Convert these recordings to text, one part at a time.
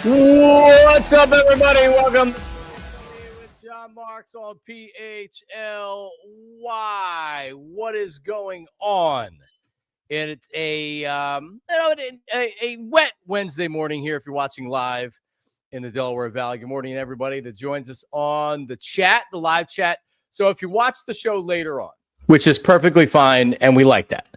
What's up, everybody? Welcome with John Marks on PHLY. What is going on? And it's a wet Wednesday morning here if you're watching live in the Delaware Valley. Good morning, everybody that joins us on the chat, the live chat. So if you watch the show later on, which is perfectly fine, and we like that,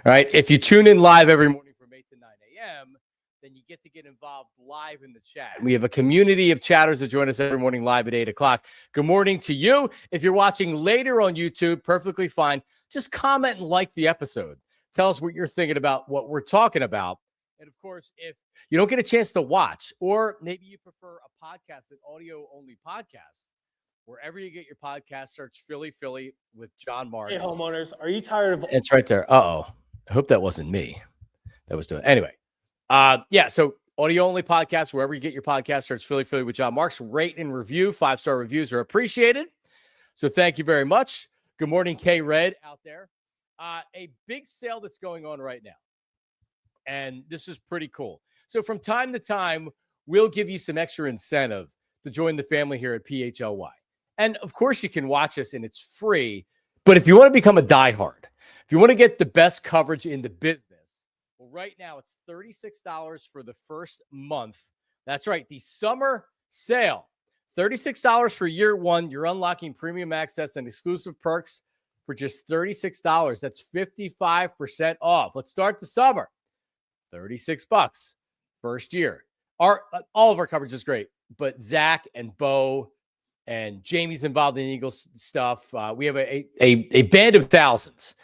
all right? If you tune in live every morning from 8 to 9 a.m., then you get to get involved live in the chat. We have a community of chatters that join us every morning live at 8 o'clock. Good morning to you. If you're watching later on YouTube, perfectly fine. Just comment and like the episode. Tell us what you're thinking about what we're talking about. And, of course, if you don't get a chance to watch, or maybe you prefer a podcast, an audio-only podcast, wherever you get your podcast, search Philly with John Marks. Hey, homeowners, are you tired of... It's right there. Uh-oh. I hope that wasn't me that was doing it. Anyway. So audio-only podcast, wherever you get your podcast, search Philly with John Marks. Rate and review. 5-star reviews are appreciated. So thank you very much. Good morning, K-Red out there. A big sale that's going on right now. And this is pretty cool. So from time to time, we'll give you some extra incentive to join the family here at PHLY. And, of course, you can watch us, and it's free. But if you want to become a diehard, if you want to get the best coverage in the business, well, right now it's $36 for the first month. That's right, the summer sale. $36 for year one. You're unlocking premium access and exclusive perks for just $36. That's 55% off. Let's start the summer. $36 first year. All of our coverage is great, but Zach and Bo and Jamie's involved in Eagles stuff. We have a band of thousands.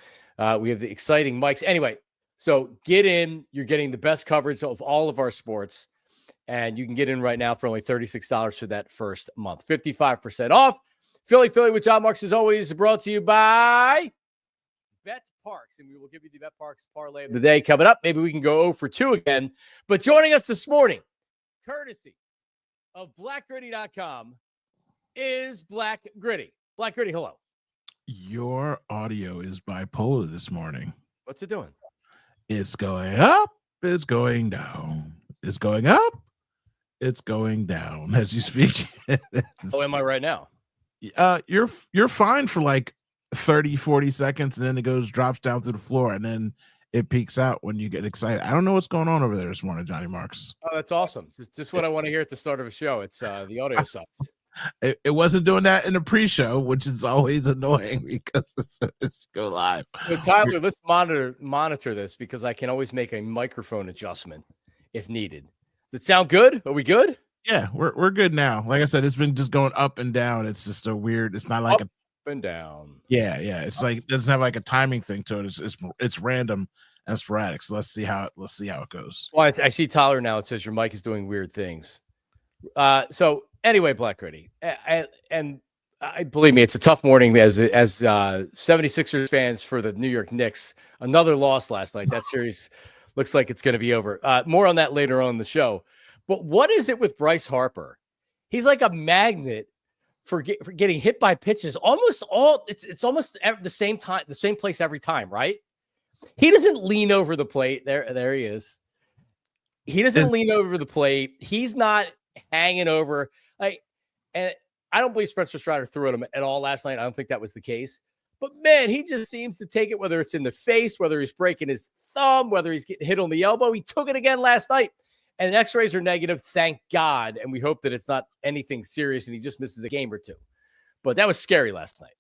We have the exciting mics. Anyway, so get in. You're getting the best coverage of all of our sports, and you can get in right now for only $36 for that first month. 55% off. Philly with John Marks is always brought to you by BetParx, and we will give you the BetParx Parlay of the day coming up. Maybe we can go 0 for 2 again. But joining us this morning, courtesy of BlackGritty.com, is Black Gritty. Black Gritty, hello. Your audio is bipolar this morning. What's it doing? It's going up. It's going down. It's going up. It's going down as you speak. Oh, am I right now? You're fine for like 30, 40 seconds, and then it drops down to the floor, and then it peaks out when you get excited. I don't know what's going on over there this morning, Johnny Marks. Oh, that's awesome. Just what I want to hear at the start of a show. It's the audio sucks. It wasn't doing that in the pre-show, which is always annoying because it's go live. So Tyler, let's monitor this because I can always make a microphone adjustment if needed. Does it sound good? Are we good? Yeah, we're good now. Like I said, it's been just going up and down. It's just a weird. It's not like up and down. Yeah. It's like it doesn't have like a timing thing to it. It's random and sporadic. So let's see how it goes. Well, I see Tyler now. It says your mic is doing weird things. So anyway, Black Gritty, and I believe me, it's a tough morning as 76ers fans for the New York Knicks. Another loss last night. That series looks like it's going to be over. More on that later on in the show. But what is it with Bryce Harper? He's like a magnet for getting hit by pitches. It's almost the same time, the same place every time, right? He doesn't lean over the plate. There he is. He doesn't lean over the plate. He's not hanging over. And I don't believe Spencer Strider threw at him at all last night. I don't think that was the case. But, man, he just seems to take it, whether it's in the face, whether he's breaking his thumb, whether he's getting hit on the elbow. He took it again last night. And x-rays are negative, thank God. And we hope that it's not anything serious and he just misses a game or two. But that was scary last night.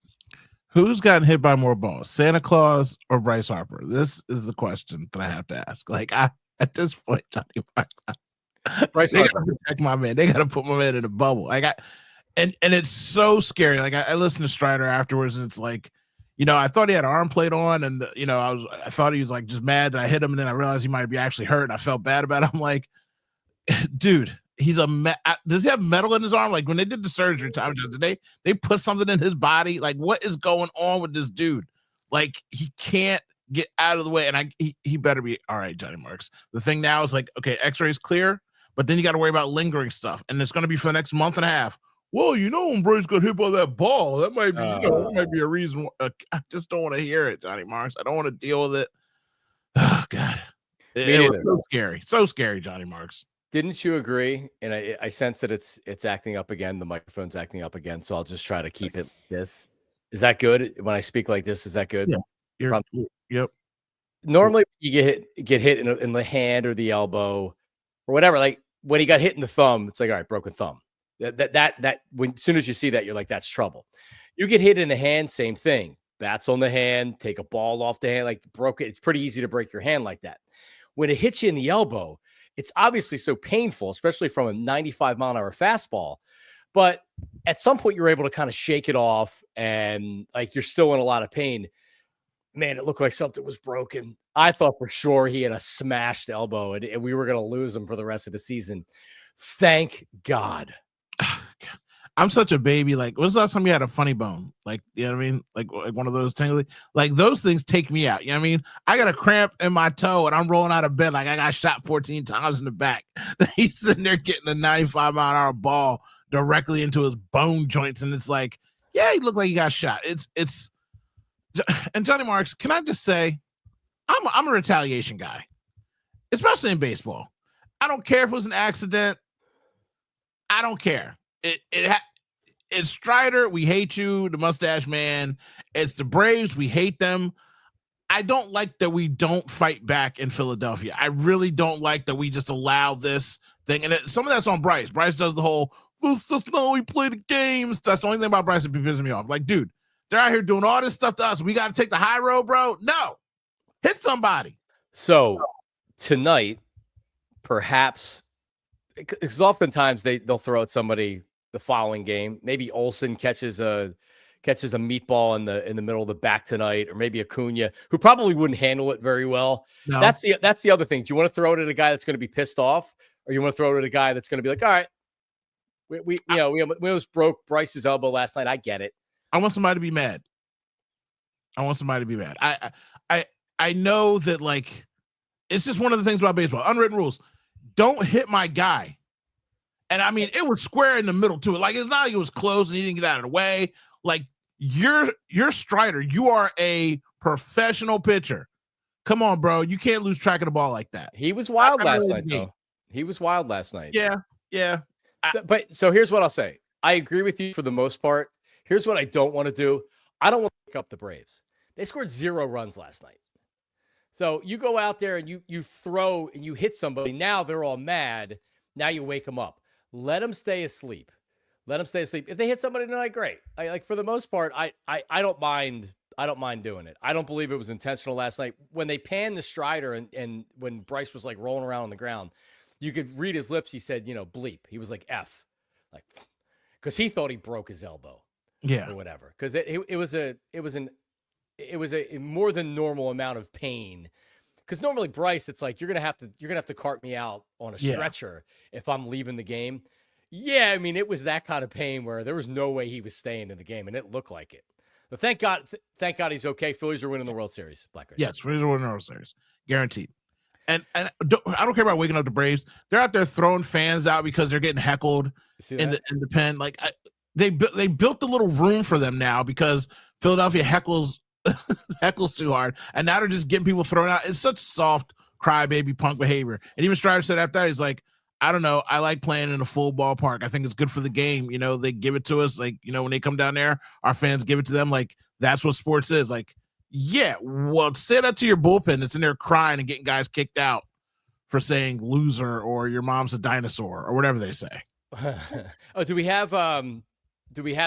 Who's gotten hit by more balls, Santa Claus or Bryce Harper? This is the question that I have to ask. Like, at this point, Johnny Bryce Harper. They got to protect my man. They got to put my man in a bubble. And it's so scary. Like, I listened to Strider afterwards, and it's like, I thought he had an arm plate on, and I thought he was like just mad that I hit him, and then I realized he might be actually hurt, and I felt bad about it. I'm like, dude, does he have metal in his arm? Like when they did the surgery time, did they put something in his body? Like what is going on with this dude? Like he can't get out of the way, and he better be all right, Johnny Marks. The thing now is like, okay, x-rays clear, but then you got to worry about lingering stuff, and it's going to be for the next month and a half. Well, when Bryce got hit by that ball, that might be, that might be a reason. I just don't want to hear it, Johnny Marks. I don't want to deal with it. Oh God, it was so scary, Johnny Marks. Didn't you agree? And I sense that it's acting up again. The microphone's acting up again. So I'll just try to keep it like this. Is that good? When I speak like this, is that good? Yeah. Yep. Normally you get hit in the hand or the elbow or whatever. Like when he got hit in the thumb, it's like, all right, broken thumb. That when as soon as you see that, you're like, that's trouble. You get hit in the hand, same thing. Bats on the hand, take a ball off the hand, like broke it. It's pretty easy to break your hand like that. When it hits you in the elbow, it's obviously so painful, especially from a 95-mile-an-hour fastball. But at some point, you're able to kind of shake it off, and like you're still in a lot of pain. Man, it looked like something was broken. I thought for sure he had a smashed elbow, and we were going to lose him for the rest of the season. Thank God. I'm such a baby. Like, when's the last time you had a funny bone? Like, you know what I mean? Like one of those tingly, like those things take me out. You know what I mean? I got a cramp in my toe and I'm rolling out of bed. Like I got shot 14 times in the back. He's sitting there getting a 95-mile-an-hour ball directly into his bone joints. And it's like, yeah, he looked like he got shot. And Johnny Marks, can I just say, I'm a retaliation guy, especially in baseball. I don't care if it was an accident. I don't care. It's Strider. We hate you, the mustache man. It's the Braves. We hate them. I don't like that we don't fight back in Philadelphia. I really don't like that we just allow this thing. And some of that's on Bryce. Bryce does the whole, that's not how we play the games. That's the only thing about Bryce that pisses me off. Like, dude, they're out here doing all this stuff to us. We got to take the high road, bro. No. Hit somebody. So tonight, perhaps, because oftentimes they'll throw at somebody the following game. Maybe Olsen catches a meatball in the middle of the back tonight, or maybe Acuna, who probably wouldn't handle it very well. No. That's the other thing. Do you want to throw it at a guy that's going to be pissed off, or you want to throw it at a guy that's going to be like, all right, we almost broke Bryce's elbow last night. I get it. I want somebody to be mad. I know that, like, it's just one of the things about baseball. Unwritten rules. Don't hit my guy. And I mean, it was square in the middle too. Like, it's not like it was close and he didn't get out of the way. Like, you're Strider. You are a professional pitcher. Come on, bro. You can't lose track of the ball like that. He was wild last night, though. He was wild last night. Yeah. So here's what I'll say. I agree with you for the most part. Here's what I don't want to do. I don't want to pick up the Braves. They scored 0 runs last night. So you go out there and you throw and you hit somebody. Now they're all mad. Now you wake them up. Let them stay asleep. If they hit somebody tonight, great. Like for the most part, I don't mind. I don't mind doing it. I don't believe it was intentional last night. When they panned the Strider and when Bryce was like rolling around on the ground, you could read his lips. He said, bleep. He was like F, like, because he thought he broke his elbow. Yeah, or whatever. Because it was a more than normal amount of pain. Because normally Bryce, it's like you're gonna have to cart me out on a stretcher if I'm leaving the game. Yeah, I mean, it was that kind of pain where there was no way he was staying in the game, and it looked like it. But thank God he's okay. Phillies are winning the World Series. Black. Yes, Phillies are winning the World Series, guaranteed. And I don't care about waking up the Braves. They're out there throwing fans out because they're getting heckled in the pen. Like they built the little room for them now because Philadelphia heckles too hard, and now they're just getting people thrown out. It's such soft crybaby punk behavior. And even Strider said after that, he's like, I don't know, I like playing in a full ballpark. I think it's good for the game. They give it to us. Like, when they come down there, our fans give it to them. Like, that's what sports is. Like, yeah, well, say that to your bullpen that's in there crying and getting guys kicked out for saying loser or your mom's a dinosaur or whatever they say. Oh, do we have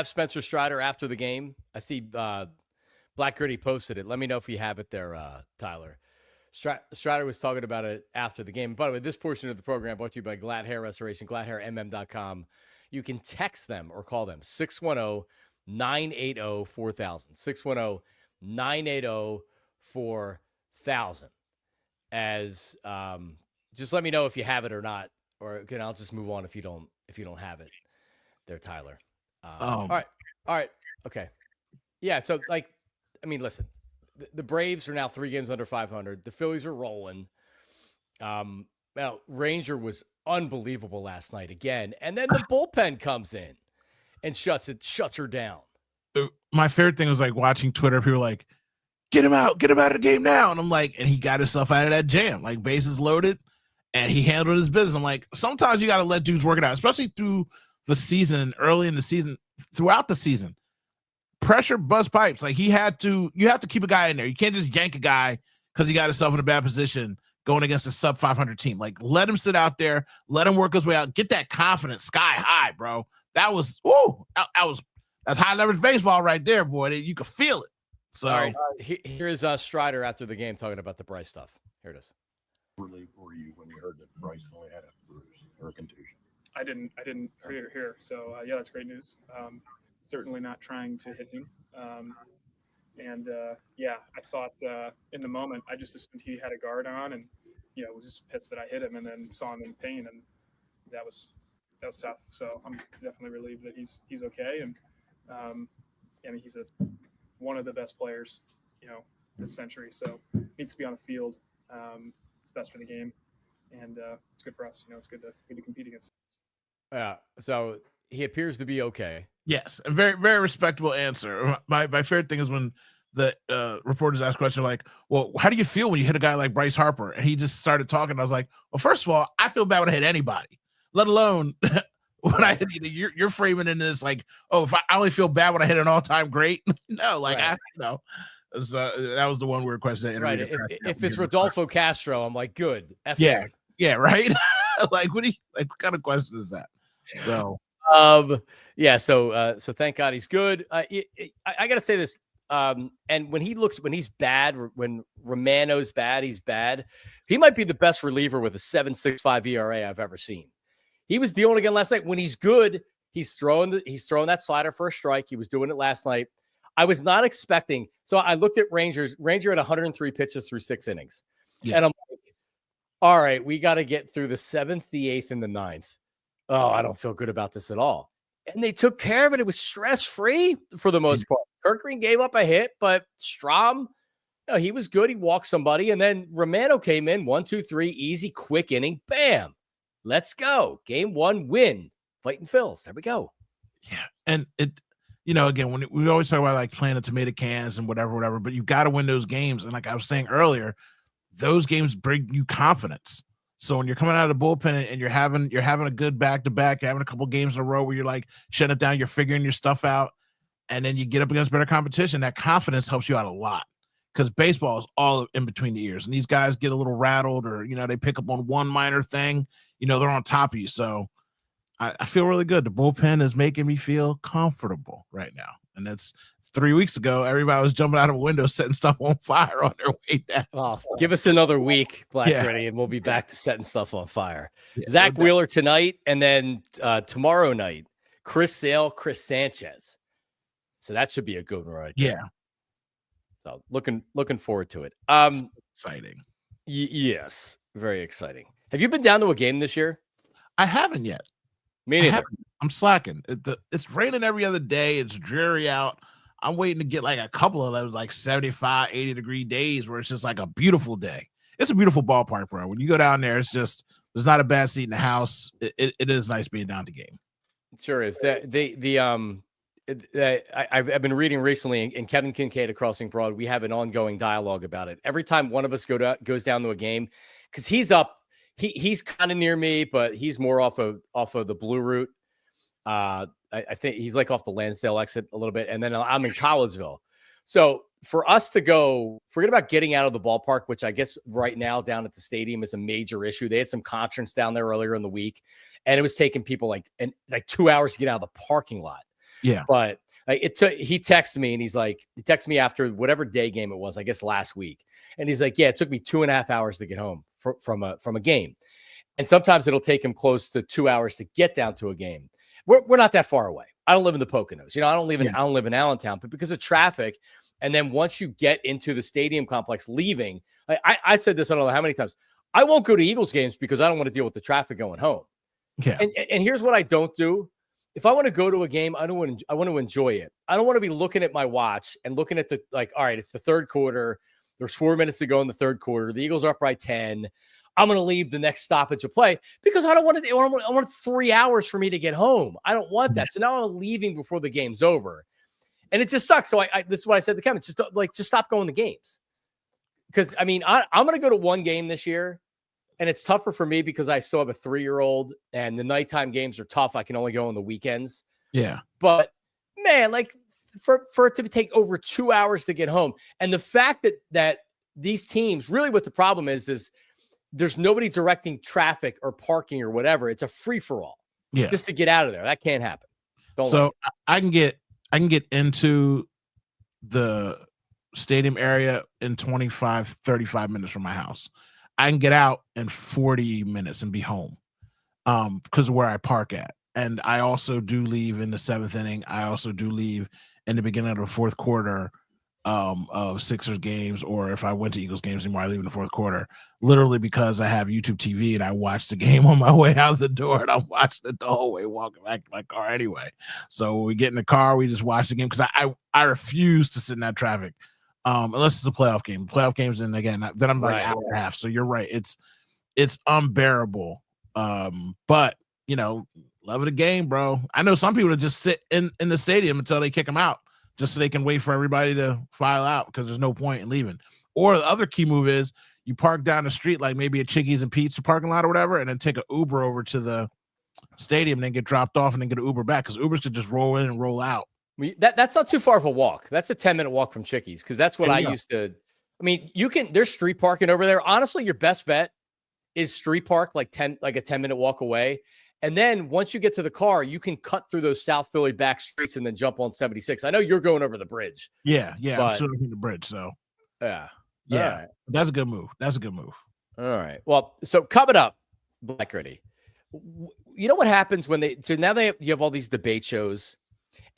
Spencer Strider after the game? I see Black Gritty posted it. Let me know if you have it there, Tyler. Strider was talking about it after the game. By the way, this portion of the program brought to you by GLAT HAIR Restoration, GLATHairMM.com. You can text them or call them 610-980-4000. 610-980-4000. As just let me know if you have it or not, or I'll just move on if you don't have it there, Tyler. All right. Okay. Yeah. So listen, the Braves are now 3 games under 500. The Phillies are rolling. Now Ranger was unbelievable last night again. And then the bullpen comes in and shuts her down. My favorite thing was like watching Twitter. People were like, get him out of the game now. And I'm like, and he got himself out of that jam, like bases loaded. and he handled his business. I'm like, sometimes you got to let dudes work it out, especially through the season, early in the season, throughout the season. Pressure bust pipes. Like you have to keep a guy in there. You can't just yank a guy because he got himself in a bad position going against a sub 500 team. Like let him sit out there, let him work his way out, get that confidence sky high, bro. That's high leverage baseball right there, boy. You can feel it. So all right, here's Strider after the game talking about the Bryce stuff. Here it is. Relief for you when you heard that Bryce only had a bruise or a contusion? I didn't hear. So yeah, that's great news. Certainly not trying to hit him. Yeah, I thought in the moment I just assumed he had a guard on, and was just pissed that I hit him, and then saw him in pain, and that was tough. So I'm definitely relieved that he's okay, and I mean he's one of the best players this century. So needs to be on the field. It's best for the game, and it's good for us. It's good to compete against. Yeah. So he appears to be okay. Yes, a very, very respectable answer. My favorite thing is when the reporters ask questions like, well, how do you feel when you hit a guy like Bryce Harper? And he just started talking. I was like, well, first of all, I feel bad when I hit anybody, let alone when I hit you. You're framing in this like, oh, if I only feel bad when I hit an all-time great. No, like right. that was the one weird question. Right. If it's Rodolfo Castro, I'm like, good. Yeah. Yeah. Right. Like, what kind of question is that? So, yeah. So thank God he's good. I got to say this. And when he's bad, when Romano's bad, he's bad. He might be the best reliever with a 7.65 ERA I've ever seen. He was dealing again last night. When he's good, he's throwing that slider for a strike. He was doing it last night. I was not expecting. So I looked at Ranger at 103 pitches through 6 innings. Yeah. And I'm like, all right, we got to get through the 7th, the 8th, and the 9th. Oh, I don't feel good about this at all. And they took care of it. It was stress-free for the most part. Kurt Green gave up a hit, but Strom, he was good. He walked somebody. And then Romano came in, 1, 2, 3, easy, quick inning. Bam. Let's go. Game 1, win. Fighting Phils. There we go. Yeah. And again, when we always talk about like playing the tomato cans and whatever, but you got to win those games. And like I was saying earlier, those games bring you confidence. So when you're coming out of the bullpen and you're having a good back-to-back, you're having a couple games in a row where you're like shutting it down, you're figuring your stuff out, and then you get up against better competition, that confidence helps you out a lot because baseball is all in between the ears. And these guys get a little rattled or, they pick up on one minor thing, they're on top of you. So I feel really good. The bullpen is making me feel comfortable right now. And that's 3 weeks ago, everybody was jumping out of a window, setting stuff on fire on their way down. Oh, give us another week, Ready, and we'll be back to setting stuff on fire. Yeah, Zach Wheeler tonight, and then tomorrow night, Chris Sale, Chris Sanchez. So that should be a good one, right? Yeah. So looking forward to it. Exciting. Yes, very exciting. Have you been down to a game this year? I haven't yet. Me neither. I'm slacking. It's raining every other day. It's dreary out. I'm waiting to get like a couple of those like 75, 80 degree days where it's just like a beautiful day. It's a beautiful ballpark, bro. When you go down there, it's just, there's not a bad seat in the house. It is nice being down to game. It sure is. I've been reading recently, and Kevin Kincaid of Crossing Broad, we have an ongoing dialogue about it. Every time one of us goes down to a game, because he's up, he's kind of near me, but he's more off of the blue route. I think he's like off the Lansdale exit a little bit. And then I'm in Collegeville. So for us to go, forget about getting out of the ballpark, which I guess right now down at the stadium is a major issue. They had some concerts down there earlier in the week, and it was taking people like 2 hours to get out of the parking lot. Yeah. But he texted me, and he texted me after whatever day game it was, I guess last week. And he's like, yeah, it took me 2.5 hours to get home from a game. And sometimes it'll take him close to 2 hours to get down to a game. We're not that far away. I don't live in the Poconos. I don't live in Allentown, but because of traffic, and then once you get into the stadium complex, leaving, I said this, I don't know how many times, I won't go to Eagles games because I don't want to deal with the traffic going home. Yeah. And here's what I don't do. If I want to go to a game, I want to enjoy it. I don't want to be looking at my watch and looking at all right, it's the third quarter. There's 4 minutes to go in the third quarter. The Eagles are up by 10. I'm going to leave the next stoppage of play because I don't want to. I want 3 hours for me to get home. I don't want that. So now I'm leaving before the game's over, and it just sucks. So this is what I said to Kevin: just stop going to games. Because I'm going to go to one game this year. And it's tougher for me because I still have a 3-year-old and the nighttime games are tough. I can only go on the weekends. Yeah. But man, like for it to take over 2 hours to get home. And the fact that these teams, really what the problem is there's nobody directing traffic or parking or whatever. It's a free for all. Yeah. Just to get out of there. That can't happen. So I can get into the stadium area in 25, 35 minutes from my house. I can get out in 40 minutes and be home because of where I park at. And I also do leave in the 7th inning. I also do leave in the beginning of the 4th quarter of Sixers games, or if I went to Eagles games anymore, I leave in the 4th quarter, literally because I have YouTube TV and I watch the game on my way out the door, and I'm watching it the whole way walking back to my car anyway. So when we get in the car, we just watch the game because I refuse to sit in that traffic unless it's a playoff game. Playoff games, and again, then I'm like hour and a half. So you're right, it's unbearable. But you know, love of the game, bro. I know some people that just sit in the stadium until they kick them out, just so they can wait for everybody to file out because there's no point in leaving. Or the other key move is you park down the street, like maybe a Chickies and Pizza parking lot or whatever, and then take an Uber over to the stadium and then get dropped off and then get an Uber back because Ubers could just roll in and roll out. That's not too far of a walk. That's a 10-minute walk from Chickies because that's what I used to. I mean, there's street parking over there. Honestly, your best bet is street park, like a 10-minute walk away. And then once you get to the car, you can cut through those South Philly back streets and then jump on 76. I know you're going over the bridge. Yeah. I'm still over the bridge. So yeah. Right. That's a good move. All right. Well, so coming up, Black Gritty, you know what happens when you have all these debate shows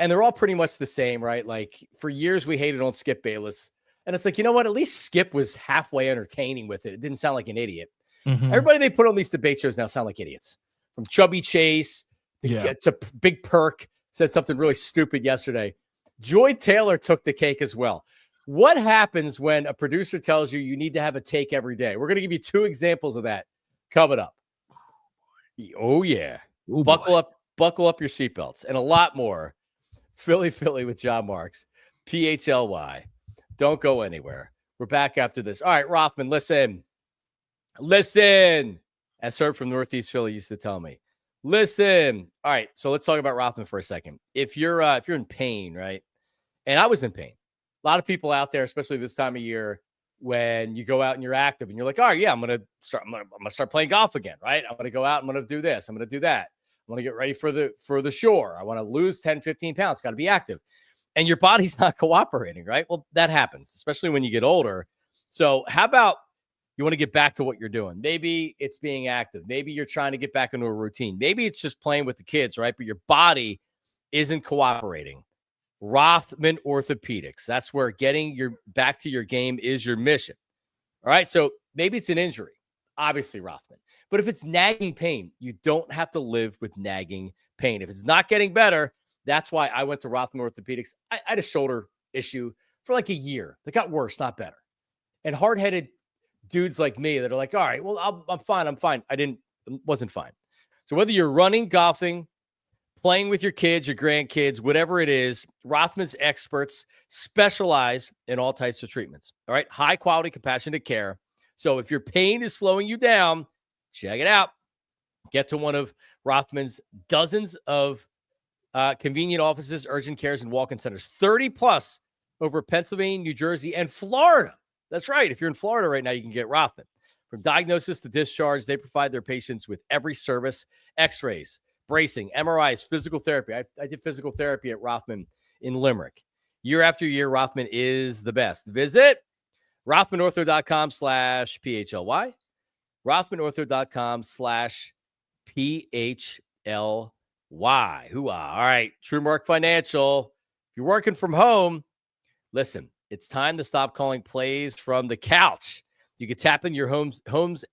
and they're all pretty much the same, right? Like for years we hated on Skip Bayless. And it's like, you know what? At least Skip was halfway entertaining with it. It didn't sound like an idiot. Mm-hmm. Everybody they put on these debate shows now sound like idiots. From Chubby Chase to Big Perk said something really stupid yesterday. Joy Taylor took the cake as well. What happens when a producer tells you need to have a take every day? We're going to give you 2 examples of that coming up. Oh, yeah. Ooh, buckle up your seatbelts and a lot more. Philly with John Marks, PHLY. Don't go anywhere. We're back after this. All right, Rothman, listen. As heard from Northeast Philly used to tell me. Listen. All right, so let's talk about Rothman for a second. If you're in pain, right? And I was in pain. A lot of people out there, especially this time of year, when you go out and you're active and you're like, "Oh yeah, I'm gonna start playing golf again, right? I'm gonna go out, I'm gonna do this, I'm gonna do that. I want to get ready for the shore. I want to lose 10, 15 pounds, got to be active." And your body's not cooperating, right? Well, that happens, especially when you get older. So how about you want to get back to what you're doing? Maybe it's being active. Maybe you're trying to get back into a routine. Maybe it's just playing with the kids, right? But your body isn't cooperating. Rothman Orthopedics. That's where getting your back to your game is your mission. All right. So maybe it's an injury, obviously, Rothman. But if it's nagging pain, you don't have to live with nagging pain. If it's not getting better, that's why I went to Rothman Orthopedics. I had a shoulder issue for like a year. That got worse, not better. And hard-headed dudes like me that are like, all right, well, I'm fine. Wasn't fine. So whether you're running, golfing, playing with your kids, your grandkids, whatever it is, Rothman's experts specialize in all types of treatments. All right. High quality, compassionate care. So if your pain is slowing you down, check it out. Get to one of Rothman's dozens of convenient offices, urgent cares, and walk-in centers. 30 plus over Pennsylvania, New Jersey, and Florida. That's right. If you're in Florida right now, you can get Rothman. From diagnosis to discharge, they provide their patients with every service: x-rays, bracing, MRIs, physical therapy. I did physical therapy at Rothman in Limerick. Year after year, Rothman is the best. Visit RothmanOrtho.com/PHLY. RothmanOrtho.com/PHLY. Hoo-ah. All right. TrueMark Financial. If you're working from home, listen, it's time to stop calling plays from the couch. You can tap in your home's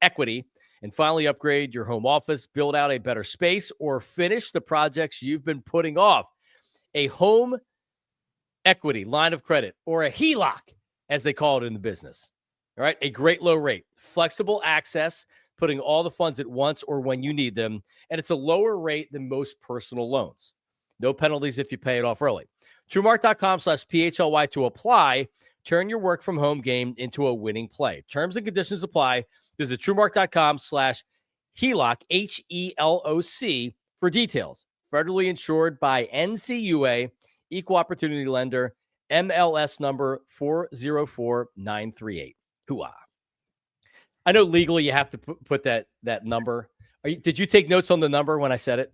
equity and finally upgrade your home office, build out a better space, or finish the projects you've been putting off. A home equity line of credit, or a HELOC, as they call it in the business. All right, a great low rate, flexible access, putting all the funds at once or when you need them, and it's a lower rate than most personal loans. No penalties if you pay it off early. TrueMark.com/PHLY to apply. Turn your work from home game into a winning play. Terms and conditions apply. Visit TrueMark.com/HELOC, HELOC, for details. Federally insured by NCUA, Equal Opportunity Lender, MLS number 404938. Hooah. I know legally you have to put that number. Did you take notes on the number when I said it?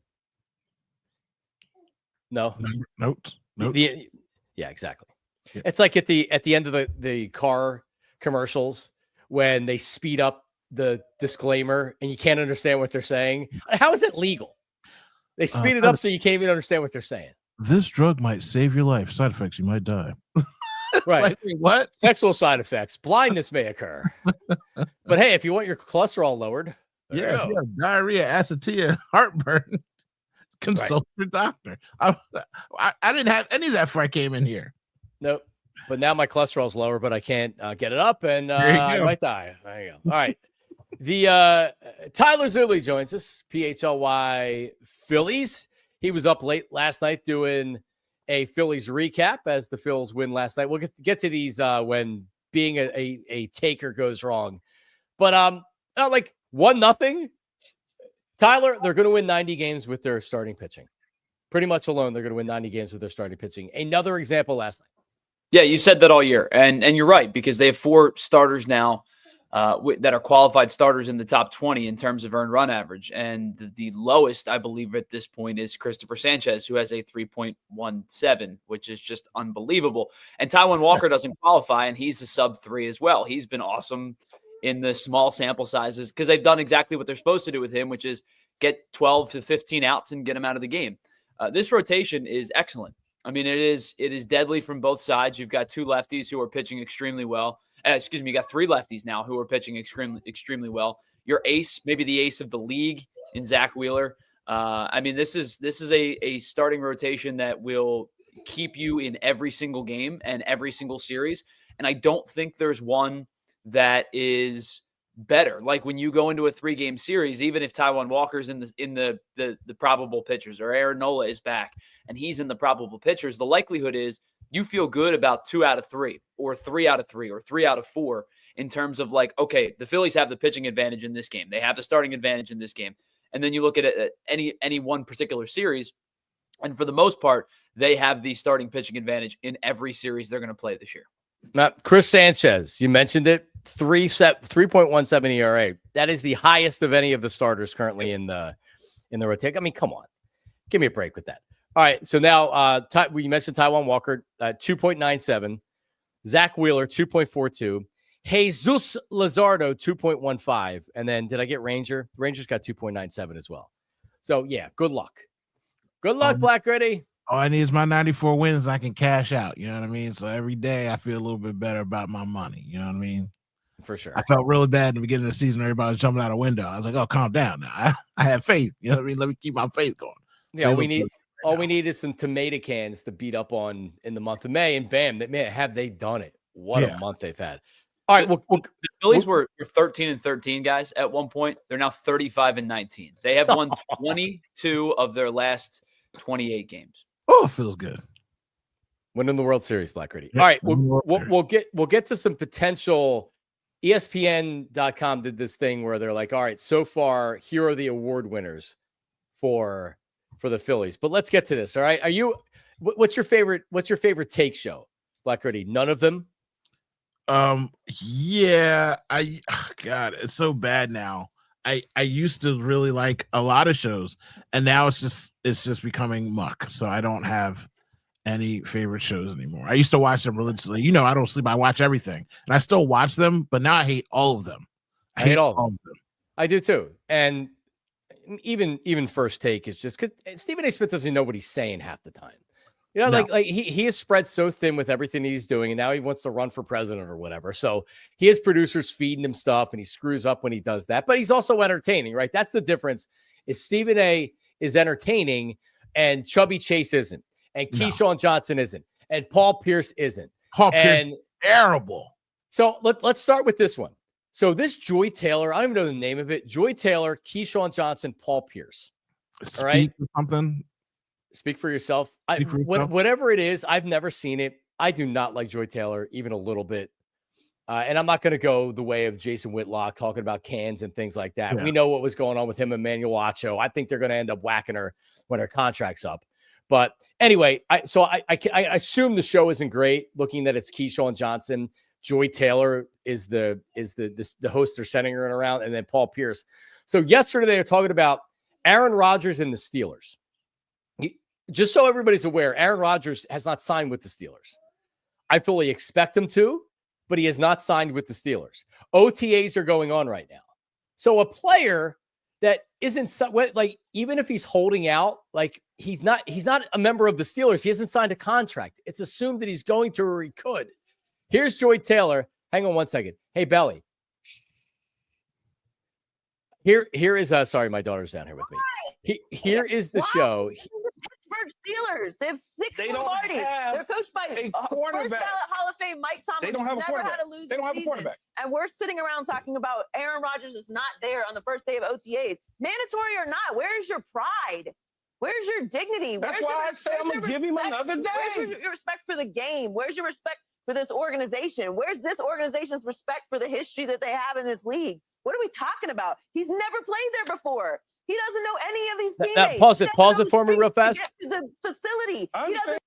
No. Notes. Yeah, exactly. Yeah. It's like at the end of the car commercials when they speed up the disclaimer and you can't understand what they're saying. How is it legal? They speed it up so you can't even understand what they're saying. This drug might save your life. Side effects, you might die. Right. Like, what? Sexual side effects. Blindness may occur. But hey, if you want your cholesterol lowered, if you have diarrhea, acidity, heartburn, consult your doctor. I didn't have any of that before I came in here. Nope. But now my cholesterol's lower, but I can't get it up, and I might die. There you go. All right. The Tyler Zuli joins us, PHLY Phillies. He was up late last night doing a Phillies recap as the Phils win last night. We'll get to these when being a taker goes wrong. But like 1-0. Tyler, they're going to win 90 games with their starting pitching. Pretty much alone, they're going to win 90 games with their starting pitching. Another example last night. Yeah, you said that all year. And you're right, because they have 4 starters now that are qualified starters in the top 20 in terms of earned run average. And the lowest, I believe, at this point is Christopher Sanchez, who has a 3.17, which is just unbelievable. And Taijuan Walker doesn't qualify, and he's a sub-3 as well. He's been awesome in the small sample sizes because they've done exactly what they're supposed to do with him, which is get 12 to 15 outs and get him out of the game. This rotation is excellent. I mean, it is deadly from both sides. You've got 2 lefties who are pitching extremely well. You got 3 lefties now who are pitching extremely well. Your ace, maybe the ace of the league in Zach Wheeler. I mean, this is a starting rotation that will keep you in every single game and every single series. And I don't think there's one that is better. Like when you go into a 3-game series, even if Taijuan Walker's in the probable pitchers, or Aaron Nola is back and he's in the probable pitchers, the likelihood is you feel good about 2 out of 3 or 3 out of 3 or 3 out of 4 in terms of like, okay, the Phillies have the pitching advantage in this game. They have the starting advantage in this game. And then you look at it at any one particular series, and for the most part, they have the starting pitching advantage in every series they're going to play this year. Now, Chris Sanchez, you mentioned it, 3.17 ERA. That is the highest of any of the starters currently in the rotation. I mean, come on, give me a break with that. All right, so now we mentioned Taijuan Walker, 2.97, Zach Wheeler, 2.42, Jesus Luzardo, 2.15, and then did I get Ranger? Ranger's got 2.97 as well. So yeah, good luck. Good luck, Black Gritty. All I need is my 94 wins. I can cash out. You know what I mean? So every day I feel a little bit better about my money. You know what I mean? For sure. I felt really bad in the beginning of the season. Everybody was jumping out a window. I was like, oh, calm down now. I have faith. You know what I mean? Let me keep my faith going. Yeah, all we need is some tomato cans to beat up on in the month of May, and bam, have they done it? What a month they've had. All right, the Phillies were 13-13, guys, at one point. They're now 35-19. They have won 22 of their last 28 games. Oh, it feels good. Winning the World Series, Black Gritty. All right, we'll get to some potential. ESPN.com did this thing where they're like, all right, so far, here are the award winners for the Phillies. But let's get to this. All right. What's your favorite take show, Black Gritty? None of them? Yeah, God, it's so bad now. I used to really like a lot of shows, and now it's just becoming muck. So I don't have any favorite shows anymore. I used to watch them religiously. You know, I don't sleep. I watch everything, and I still watch them, but now I hate all of them. I hate all of them. I do too. And even First Take is just because Stephen A. Smith doesn't know what he's saying half the time. You know, like he is spread so thin with everything he's doing, and now he wants to run for president or whatever. So he has producers feeding him stuff, and he screws up when he does that. But he's also entertaining, right? That's the difference. Is Stephen A. is entertaining, and Chubby Chase isn't, and Keyshawn Johnson isn't, and Paul Pierce isn't. Paul Pierce, terrible. So let's start with this one. So this Joy Taylor, I don't even know the name of it. Joy Taylor, Keyshawn Johnson, Paul Pierce. All right. Something. Speak for yourself. Whatever it is, I've never seen it. I do not like Joy Taylor even a little bit. And I'm not going to go the way of Jason Whitlock talking about cans and things like that. Yeah. We know what was going on with him and Manuel Acho. I think they're going to end up whacking her when her contract's up. But anyway, I assume the show isn't great, looking that it's Keyshawn Johnson. Joy Taylor is the host they're sending her around, and then Paul Pierce. So yesterday they were talking about Aaron Rodgers and the Steelers. Just so everybody's aware, Aaron Rodgers has not signed with the Steelers. I fully expect him to, but he has not signed with the Steelers. OTAs are going on right now. So a player that isn't like, even if he's holding out, like he's not a member of the Steelers. He hasn't signed a contract. It's assumed that he's going to, or he could. Here's Joy Taylor. Hang on one second. Hey, Belly. Here is sorry, my daughter's down here with me. Here is the show. Pittsburgh Steelers. They have 6 They don't Lombardi. have They're coached by a first quarterback. ballot Hall of Fame Mike Tomlin. They don't have a never quarterback. had a losing They don't have a season. quarterback. And we're sitting around talking about Aaron Rodgers is not there on the first day of OTAs. Mandatory or not, where's your pride? Where's your dignity? That's why I say I'm going to give him another day. Where's your respect for the game? Where's your respect for this organization? Where's this organization's respect for the history that they have in this league? What are we talking about? He's never played there before. He doesn't know any of these teammates. Pause it for me real fast. To the facility. I understand.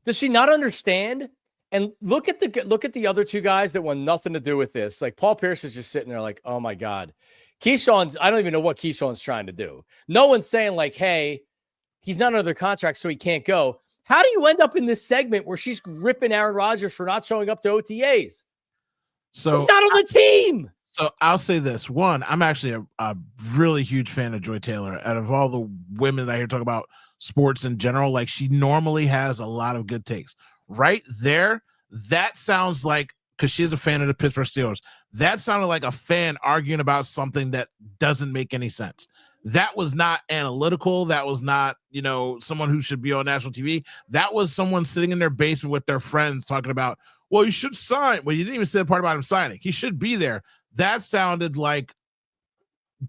Does she not understand? And look at the other two guys that want nothing to do with this. Like Paul Pierce is just sitting there like, oh my God. Keyshawn, I don't even know what Keyshawn's trying to do. No one's saying like, hey, he's not under contract, so he can't go. How do you end up in this segment where she's ripping Aaron Rodgers for not showing up to OTAs? So he's not on the team. So I'll say this. One, I'm actually a really huge fan of Joy Taylor. Out of all the women that I hear talk about sports in general, like she normally has a lot of good takes. Right there, that sounds like, because she is a fan of the Pittsburgh Steelers, that sounded like a fan arguing about something that doesn't make any sense. That was not analytical. That was not, someone who should be on national TV. That was someone sitting in their basement with their friends talking about, well, you should sign. Well, you didn't even say the part about him signing. He should be there. That sounded like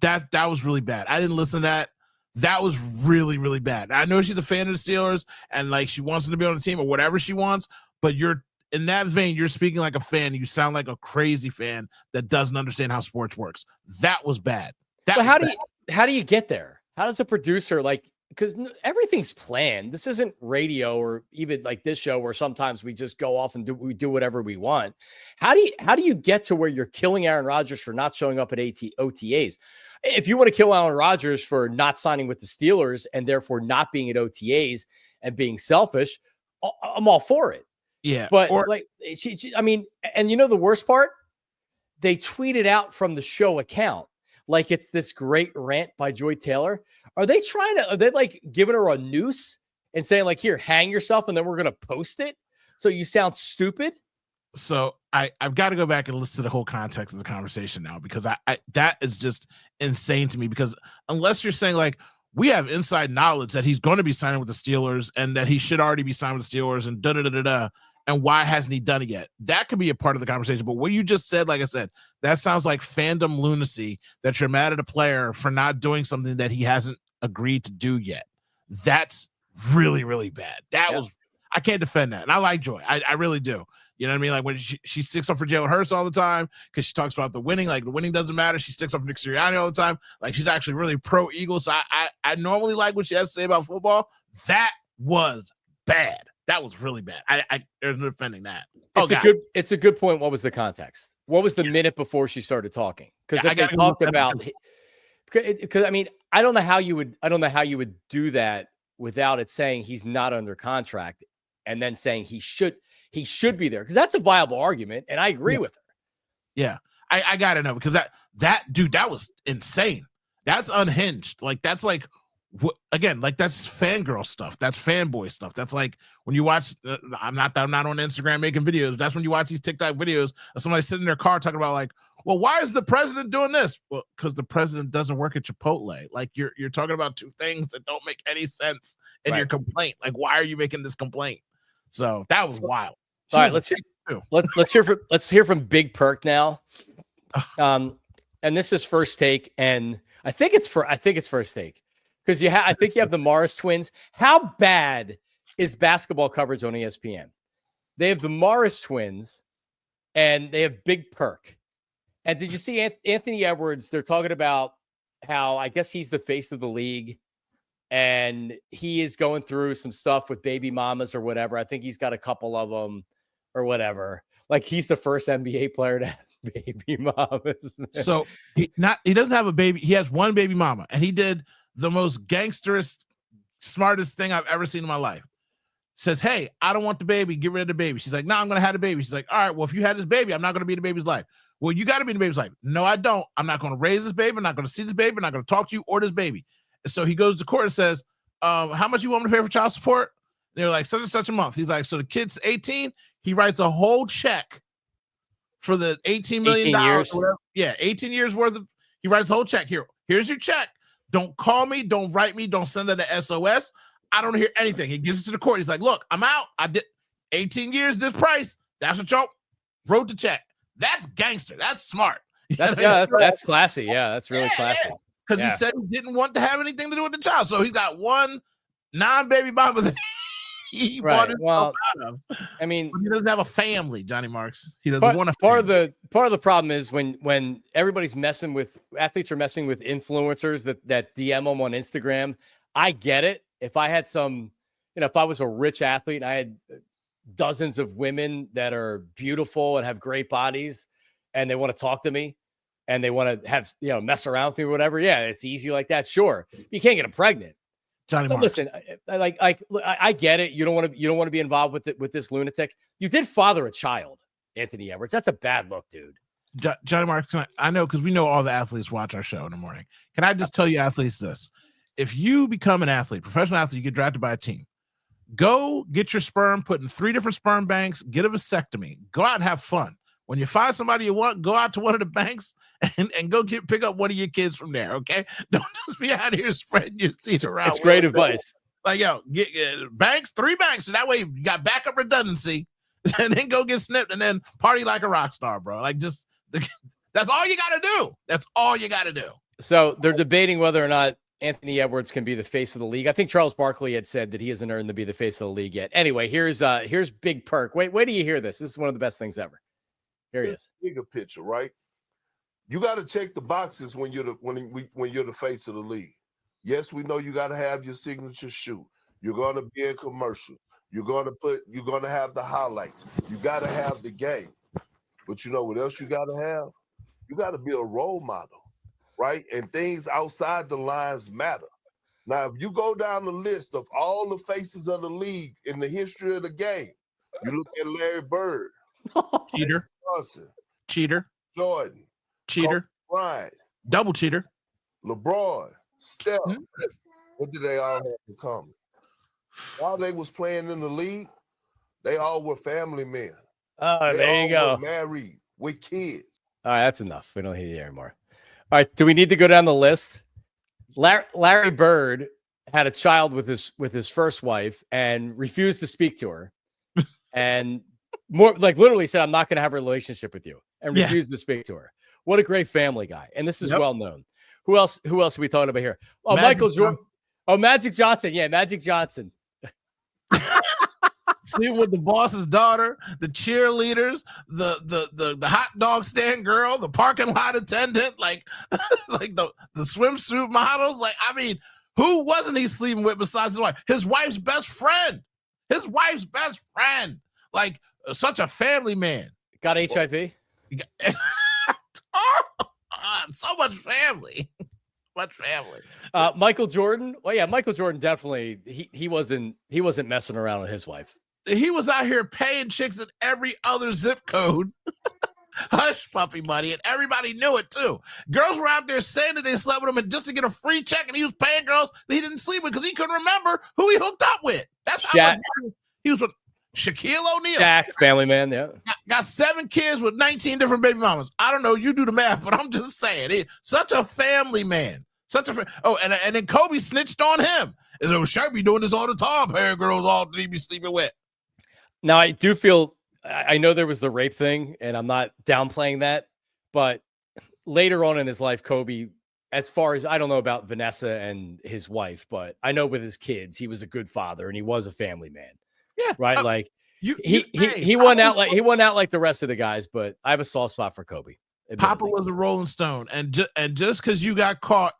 that was really bad. I didn't listen to that. That was really, really bad. I know she's a fan of the Steelers and like she wants them to be on the team or whatever she wants, but you're in that vein, you're speaking like a fan. You sound like a crazy fan that doesn't understand how sports works. That was bad. So how do you get there? How does a producer because everything's planned. This isn't radio or even like this show where sometimes we just go off and do whatever we want. How do you get to where you're killing Aaron Rodgers for not showing up at OTAs? If you want to kill Aaron Rodgers for not signing with the Steelers and therefore not being at OTAs and being selfish, I'm all for it. Yeah. But and the worst part, they tweeted out from the show account like it's this great rant by Joy Taylor. Are they like giving her a noose and saying like, here, hang yourself, and then we're going to post it so you sound stupid? So I've got to go back and listen to the whole context of the conversation now, because I that is just insane to me, because unless you're saying like, we have inside knowledge that he's going to be signing with the Steelers and that he should already be signed with the Steelers and da-da-da-da-da, and why hasn't he done it yet? That could be a part of the conversation. But what you just said, like I said, that sounds like fandom lunacy, that you're mad at a player for not doing something that he hasn't agreed to do yet. That's really, really bad. I can't defend that. And I like Joy. I really do. You know what I mean? Like when she sticks up for Jalen Hurts all the time because she talks about the winning, like the winning doesn't matter. She sticks up for Nick Sirianni all the time. Like she's actually really pro Eagles. So I normally like what she has to say about football. That was bad. That was really bad. There's no defending that. It's a good point. What was the context? What was the minute before she started talking? Because they talked about, because I mean, I don't know how you would do that without it saying he's not under contract and then saying he should be there, because that's a viable argument, and I agree with her. Yeah, I gotta know, because that dude, that was insane. That's unhinged. Like that's like, again, like that's fangirl stuff. That's fanboy stuff. That's like when you watch. I'm not on Instagram making videos. That's when you watch these TikTok videos of somebody sitting in their car talking about like, well, why is the president doing this? Well, because the president doesn't work at Chipotle. Like you're talking about two things that don't make any sense in your complaint. Like, why are you making this complaint? So that was wild. All right, let's hear from Big Perk now. And this is First Take, and I think it's First Take, because I think you have the Morris twins. How bad is basketball coverage on ESPN? They have the Morris twins, and they have Big Perk. And did you see Anthony Edwards? They're talking about how I guess he's the face of the league, and he is going through some stuff with baby mamas or whatever. I think he's got a couple of them or whatever. Like he's the first NBA player to have baby mamas. Man. So he doesn't have a baby. He has one baby mama, and he did the most gangsterist, smartest thing I've ever seen in my life. Says, hey, I don't want the baby. Get rid of the baby. She's like, no, I'm going to have the baby. She's like, all right, well, if you had this baby, I'm not going to be in the baby's life. Well, you got to be in the baby's life. No, I don't. I'm not going to raise this baby. I'm not going to see this baby. I'm not going to talk to you or this baby. And so he goes to court and says, how much you want me to pay for child support? And they're like, such and such a month. He's like, so the kid's 18. He writes a whole check for the $18 million. 18 years. Yeah, 18 years worth of, he writes a whole check. Here's your check. Don't call me. Don't write me. Don't send it to SOS. I don't hear anything. He gives it to the court. He's like, look, I'm out. I did 18 years, this price. That's what y'all wrote the check. That's gangster. That's smart. That's classy. Yeah, that's really classy. Because he said he didn't want to have anything to do with the child. So he's got one non-baby mama that he bought himself out of. I mean, but he doesn't have a family, Johnny Marks. He doesn't want a family. Part of the problem is when everybody's messing with athletes are messing with influencers that DM them on Instagram. I get it. If I had if I was a rich athlete and I had dozens of women that are beautiful and have great bodies and they want to talk to me and they want to have, mess around with me or whatever. Yeah, it's easy like that. Sure. You can't get them pregnant. Johnny Marks. Listen, I get it. You don't want to be involved with this lunatic. You did father a child, Anthony Edwards. That's a bad look, dude. Johnny Marks, I know because we know all the athletes watch our show in the morning. Can I just tell you athletes this? If you become an athlete, professional athlete, you get drafted by a team. Go get your sperm put in 3 different sperm banks, get a vasectomy, go out and have fun. When you find somebody you want, go out to one of the banks and go pick up one of your kids from there, okay? Don't just be out here spreading your seeds around. It's great advice. Like, get banks, 3 banks, so that way you got backup redundancy, and then go get snipped and then party like a rock star, bro. Like, that's all you got to do. That's all you got to do. So they're debating whether or not Anthony Edwards can be the face of the league. I think Charles Barkley had said that he hasn't earned to be the face of the league yet. Anyway, here's Big Perk. Wait do you hear this? This is one of the best things ever. Here he is. Bigger picture, right? You got to check the boxes when you're the face of the league. Yes, we know you got to have your signature shoe. You're going to be in commercials. You're going to have the highlights. You got to have the game. But you know what else you got to have? You got to be a role model. Right? And things outside the lines matter. Now, if you go down the list of all the faces of the league in the history of the game, you look at Larry Bird, cheater, Johnson, cheater, Jordan, cheater, Bryant, double cheater, LeBron, Steph. What did they all have in common? While they was playing in the league, they all were family men. Oh, there you go. Married with kids. All right, that's enough. We don't need it anymore. All right, do we need to go down the list? Larry Bird had a child with his first wife and refused to speak to her, and more like literally said, "I'm not going to have a relationship with you," and refused to speak to her. What a great family guy, and this is well known. Who else are we talking about here? Oh, Michael Jordan. Oh, Magic Johnson. Yeah, Magic Johnson. Sleeping with the boss's daughter, the cheerleaders, the hot dog stand girl, the parking lot attendant, like the swimsuit models. Like, I mean, who wasn't he sleeping with besides his wife? His wife's best friend. Like, such a family man. Got HIV. So much family. Michael Jordan. Well, yeah, Michael Jordan definitely. He wasn't messing around with his wife. He was out here paying chicks in every other zip code. Hush puppy money, and everybody knew it too. Girls were out there saying that they slept with him and just to get a free check, and he was paying girls that he didn't sleep with because he couldn't remember who he hooked up with. That's how he was with Shaquille O'Neal. Shaq, family man, yeah. Got 7 kids with 19 different baby mamas. I don't know, you do the math, but I'm just saying, such a family man. And then Kobe snitched on him. And so Shaq be doing this all the time. Pair of girls all he be sleeping with. Now, I do feel, I know there was the rape thing, and I'm not downplaying that, but later on in his life, Kobe, as far as I don't know about Vanessa and his wife, but I know with his kids, he was a good father and he was a family man. Yeah. Right. Like He won out like the rest of the guys, but I have a soft spot for Kobe. Papa was a Rolling Stone, and just because you got caught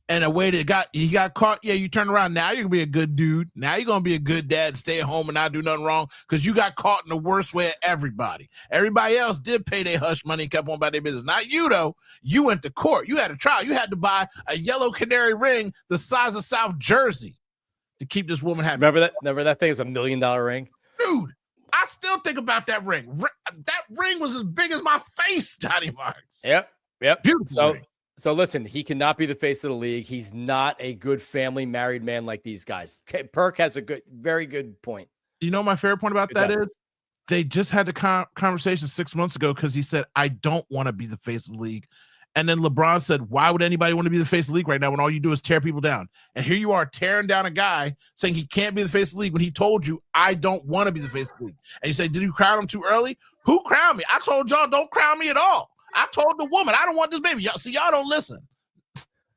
and a way that he got caught, yeah, you turn around. Now you're gonna be a good dude. Now you're gonna be a good dad, stay at home and not do nothing wrong because you got caught in the worst way of everybody. Everybody else did pay their hush money and kept on about their business. Not you though. You went to court. You had a trial. You had to buy a yellow canary ring the size of South Jersey to keep this woman happy. Remember that thing is $1 million ring, dude. I still think about that ring. That ring was as big as my face, Johnny Marks. Yep. Beautiful ring. So listen, he cannot be the face of the league. He's not a good family married man like these guys. Perk has a very good point. You know my favorite point about that is they just had the conversation 6 months ago because he said, I don't want to be the face of the league. And then LeBron said, why would anybody want to be the face of the league right now when all you do is tear people down? And here you are tearing down a guy saying he can't be the face of the league when he told you, I don't want to be the face of the league. And you say, did you crown him too early? Who crowned me? I told y'all don't crown me at all. I told the woman, I don't want this baby. Y'all don't listen.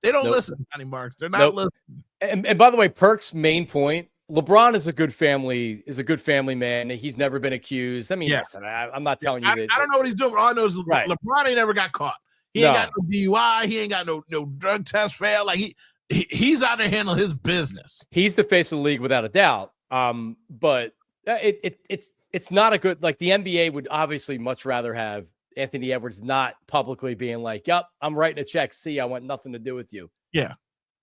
They don't listen, Johnny Marks. They're not listening. And by the way, Perk's main point, LeBron is a good family man. He's never been accused. I mean, listen, I'm not telling you that. I don't know what he's doing, but all I know is LeBron ain't never got caught. He ain't got no DUI. He ain't got no drug test fail. Like he's out there handling his business. He's the face of the league without a doubt. But it's not a good, like the NBA would obviously much rather have Anthony Edwards not publicly being like, yep, I'm writing a check. See, I want nothing to do with you. Yeah.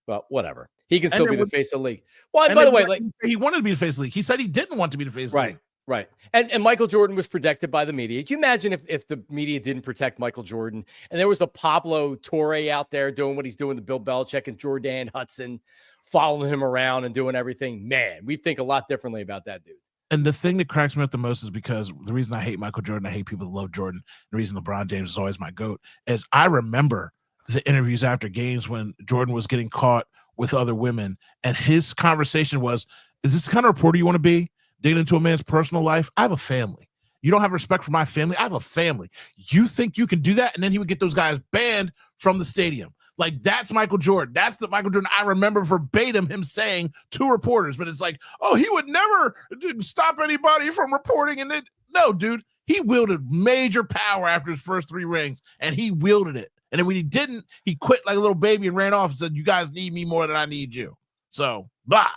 Well, whatever. He can still be the face of the league. Well, by the way, like he wanted to be the face of the league. He said he didn't want to be the face of the league. Right. And Michael Jordan was protected by the media. Can you imagine if the media didn't protect Michael Jordan and there was a Pablo Torre out there doing what he's doing to Bill Belichick and Jordan Hudson following him around and doing everything? Man, we think a lot differently about that dude. And the thing that cracks me up the most is because the reason I hate Michael Jordan, I hate people that love Jordan, the reason LeBron James is always my GOAT, is I remember the interviews after games when Jordan was getting caught with other women, and his conversation was, is this the kind of reporter you want to be? Digging into a man's personal life? I have a family. You don't have respect for my family? I have a family. You think you can do that? And then he would get those guys banned from the stadium. Like, that's Michael Jordan. That's the Michael Jordan I remember verbatim him saying to reporters. But it's like, oh, he would never stop anybody from reporting. And no, dude, he wielded major power after his first 3 rings, and he wielded it. And then when he didn't, he quit like a little baby and ran off and said, you guys need me more than I need you. So, blah.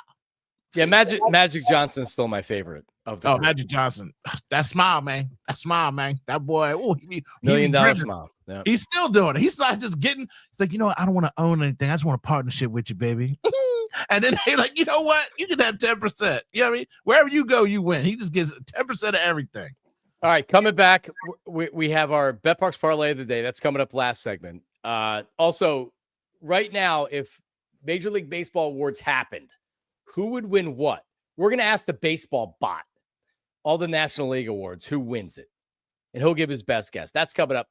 Yeah, Magic Johnson's still my favorite of the group. Magic Johnson. That smile, man. That boy. Oh, $1 million smile. Yep. He's still doing it. He's not just getting, he's like, you know what? I don't want to own anything. I just want a partnership with you, baby. And then they like, you know what? You can have 10%. You know what I mean? Wherever you go, you win. He just gets 10% of everything. All right, coming back, we have our BetParx Parlay of the day. That's coming up last segment. Also, right now, if Major League Baseball awards happened, who would win what? We're going to ask the baseball bot, all the National League awards, who wins it. And he'll give his best guess. That's coming up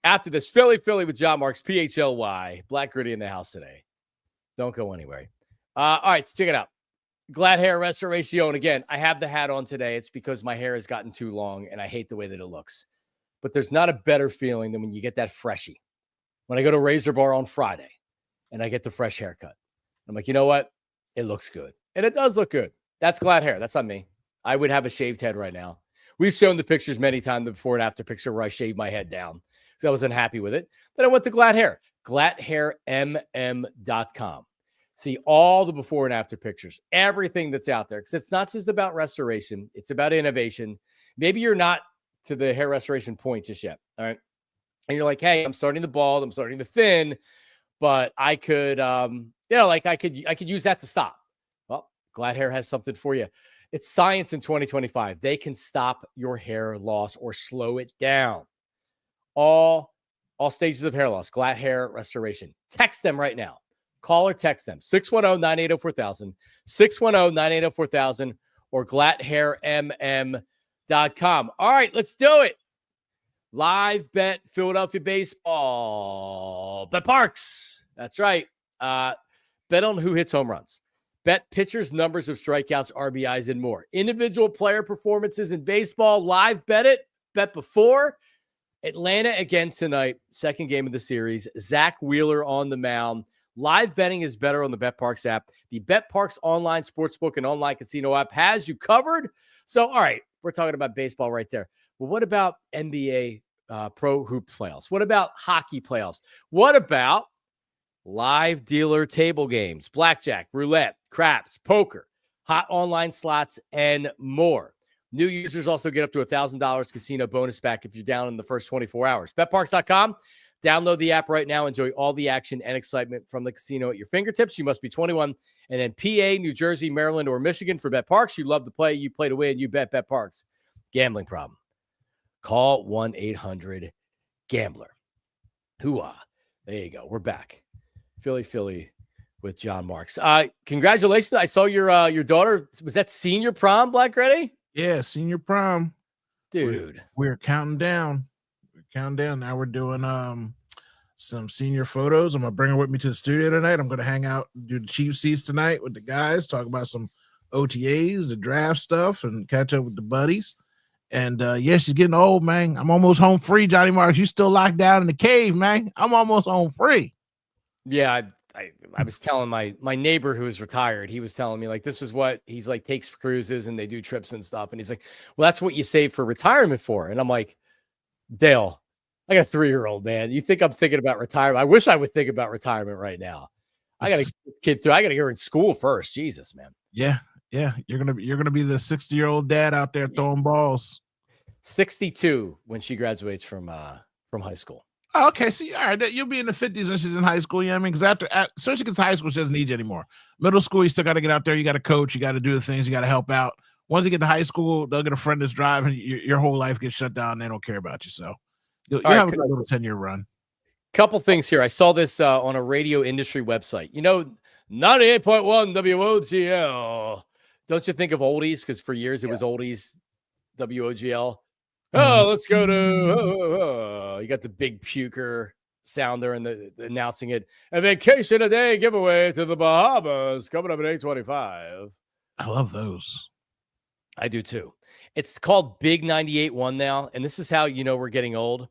after this. Philly with John Marks, PHLY. Black Gritty in the house today. Don't go anywhere. All right, so check it out. GLAT Hair Restoration. And again, I have the hat on today. It's because my hair has gotten too long and I hate the way that it looks. But there's not a better feeling than when you get that freshie. When I go to Razor Bar on Friday and I get the fresh haircut. I'm like, you know what? It looks good. And it does look good. That's GLAT Hair. That's on me. I would have a shaved head right now. We've shown the pictures many times, the before and after picture where I shaved my head down because I was unhappy with it. Then I went to GLAT Hair, GLATHairMM.com. See all the before and after pictures, everything that's out there. Because it's not just about restoration. It's about innovation. Maybe you're not to the hair restoration point just yet. All right. And you're like, hey, I'm starting to bald. I'm starting to thin. But I could, I could use that to stop. Well, GLAT Hair has something for you. It's science in 2025. They can stop your hair loss or slow it down. All stages of hair loss, GLAT Hair Restoration. Text them right now. Call or text them, 610-980-4000, 610-980-4000, or GLATHairMM.com. All right, let's do it. Live bet Philadelphia baseball. BetParx. That's right. Bet on who hits home runs. Bet pitchers' numbers of strikeouts, RBIs, and more. Individual player performances in baseball. Live bet it. Bet before. Atlanta again tonight. Second game of the series. Zach Wheeler on the mound. Live betting is better on the BetParx app. The BetParx online sportsbook and online casino app has you covered. So, all right, we're talking about baseball right there. Well, what about NBA pro hoop playoffs? What about hockey playoffs? What about live dealer table games, blackjack, roulette, craps, poker, hot online slots, and more? New users also get up to $1,000 casino bonus back if you're down in the first 24 hours. BetParx.com. Download the app right now. Enjoy all the action and excitement from the casino at your fingertips. You must be 21. And then PA, New Jersey, Maryland, or Michigan for BetParx. You love to play. You play to win. You bet BetParx. Gambling problem? Call 1-800-GAMBLER. Hooah. There you go. We're back. Philly with John Marks. Congratulations. I saw your daughter. Was that senior prom, Black Ready? Yeah, senior prom. Dude. We're counting down. Now we're doing some senior photos. I'm gonna bring her with me to the studio tonight. I'm gonna hang out, do the cheap seats tonight with the guys, talk about some OTAs, the draft stuff, and catch up with the buddies. And yeah, she's getting old, man. I'm almost home free, Johnny Marks. You still locked down in the cave, man. I'm almost home free. Yeah, I was telling my neighbor who is retired, he was telling me, like, this is what he's like, takes cruises and they do trips and stuff. And he's like, well, that's what you save for retirement for. And I'm like, Dale, I got a 3-year-old, man. You think I'm thinking about retirement? I wish I would think about retirement right now. I got to get this kid through. I got to get her in school first. Jesus, man. Yeah. You're gonna be the 60-year-old dad out there throwing balls. 62 when she graduates from high school. Oh, okay, so all right, you'll be in the 50s when she's in high school. Yeah, I mean, because so she gets to high school, she doesn't need you anymore. Middle school, you still got to get out there. You got to coach. You got to do the things. You got to help out. Once you get to high school, they'll get a friend that's driving. Your whole life gets shut down. And they don't care about you. So you'll have a little 10-year run. Couple things here. I saw this on a radio industry website. 98.1 WOGL. Don't you think of oldies? Because for years it was oldies, WOGL. Oh, let's go to you got the big puker sounder and the announcing it. A vacation a day giveaway to the Bahamas coming up at 8:25. I love those. I do too. It's called Big 98.1 now, and this is how you know we're getting old.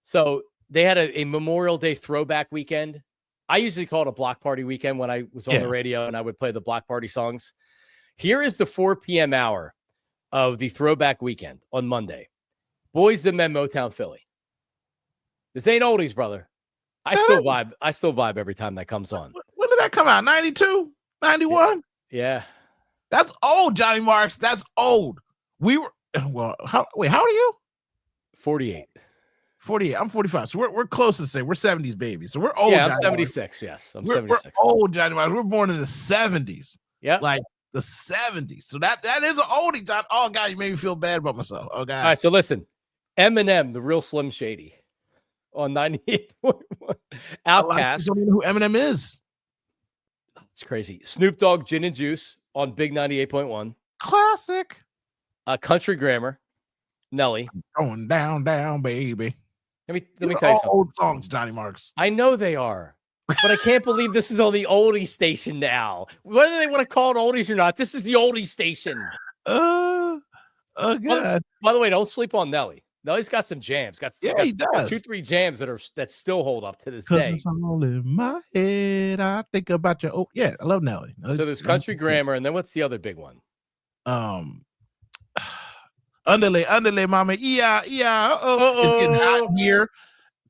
So they had a Memorial Day throwback weekend. I usually call it a block party weekend when I was on the radio and I would play the block party songs. Here is the 4 p.m. hour of the throwback weekend on Monday. Boys the Men, Motown Philly. This ain't oldies, brother. I still vibe every time that comes on. When did that come out? 92? 91? Yeah. That's old, Johnny Marks. That's old. We were how old are you? 48. 48. I'm 45. So we're close to the same. We're 70s babies. So we're old. Yeah, I'm 76. Yes. I'm 76. We're old, Johnny Marks. We're born in the 70s. Yeah. Like the 70s. So that is an oldie, John. Oh God, you made me feel bad about myself. Oh God. All right, so listen. Eminem, the real Slim Shady, on 98.1. Outkast. Don't even know who Eminem is. It's crazy. Snoop Dogg, Gin and Juice on Big 98.1. Classic. Country Grammar, Nelly. Going down, baby. Let me tell you something. Old songs, Johnny Marks. I know they are, but I can't believe this is on the oldie station now. Whether they want to call it oldies or not, this is the oldie station. Oh God. By the way, don't sleep on Nelly. Nelly's got some jams. He does. 2-3 jams that still hold up to this day. It's all in my head. I think about you. Oh yeah, I love Nelly. So there's Country Grammar, and then what's the other big one? Underlay, mama. Yeah. It's getting hot here.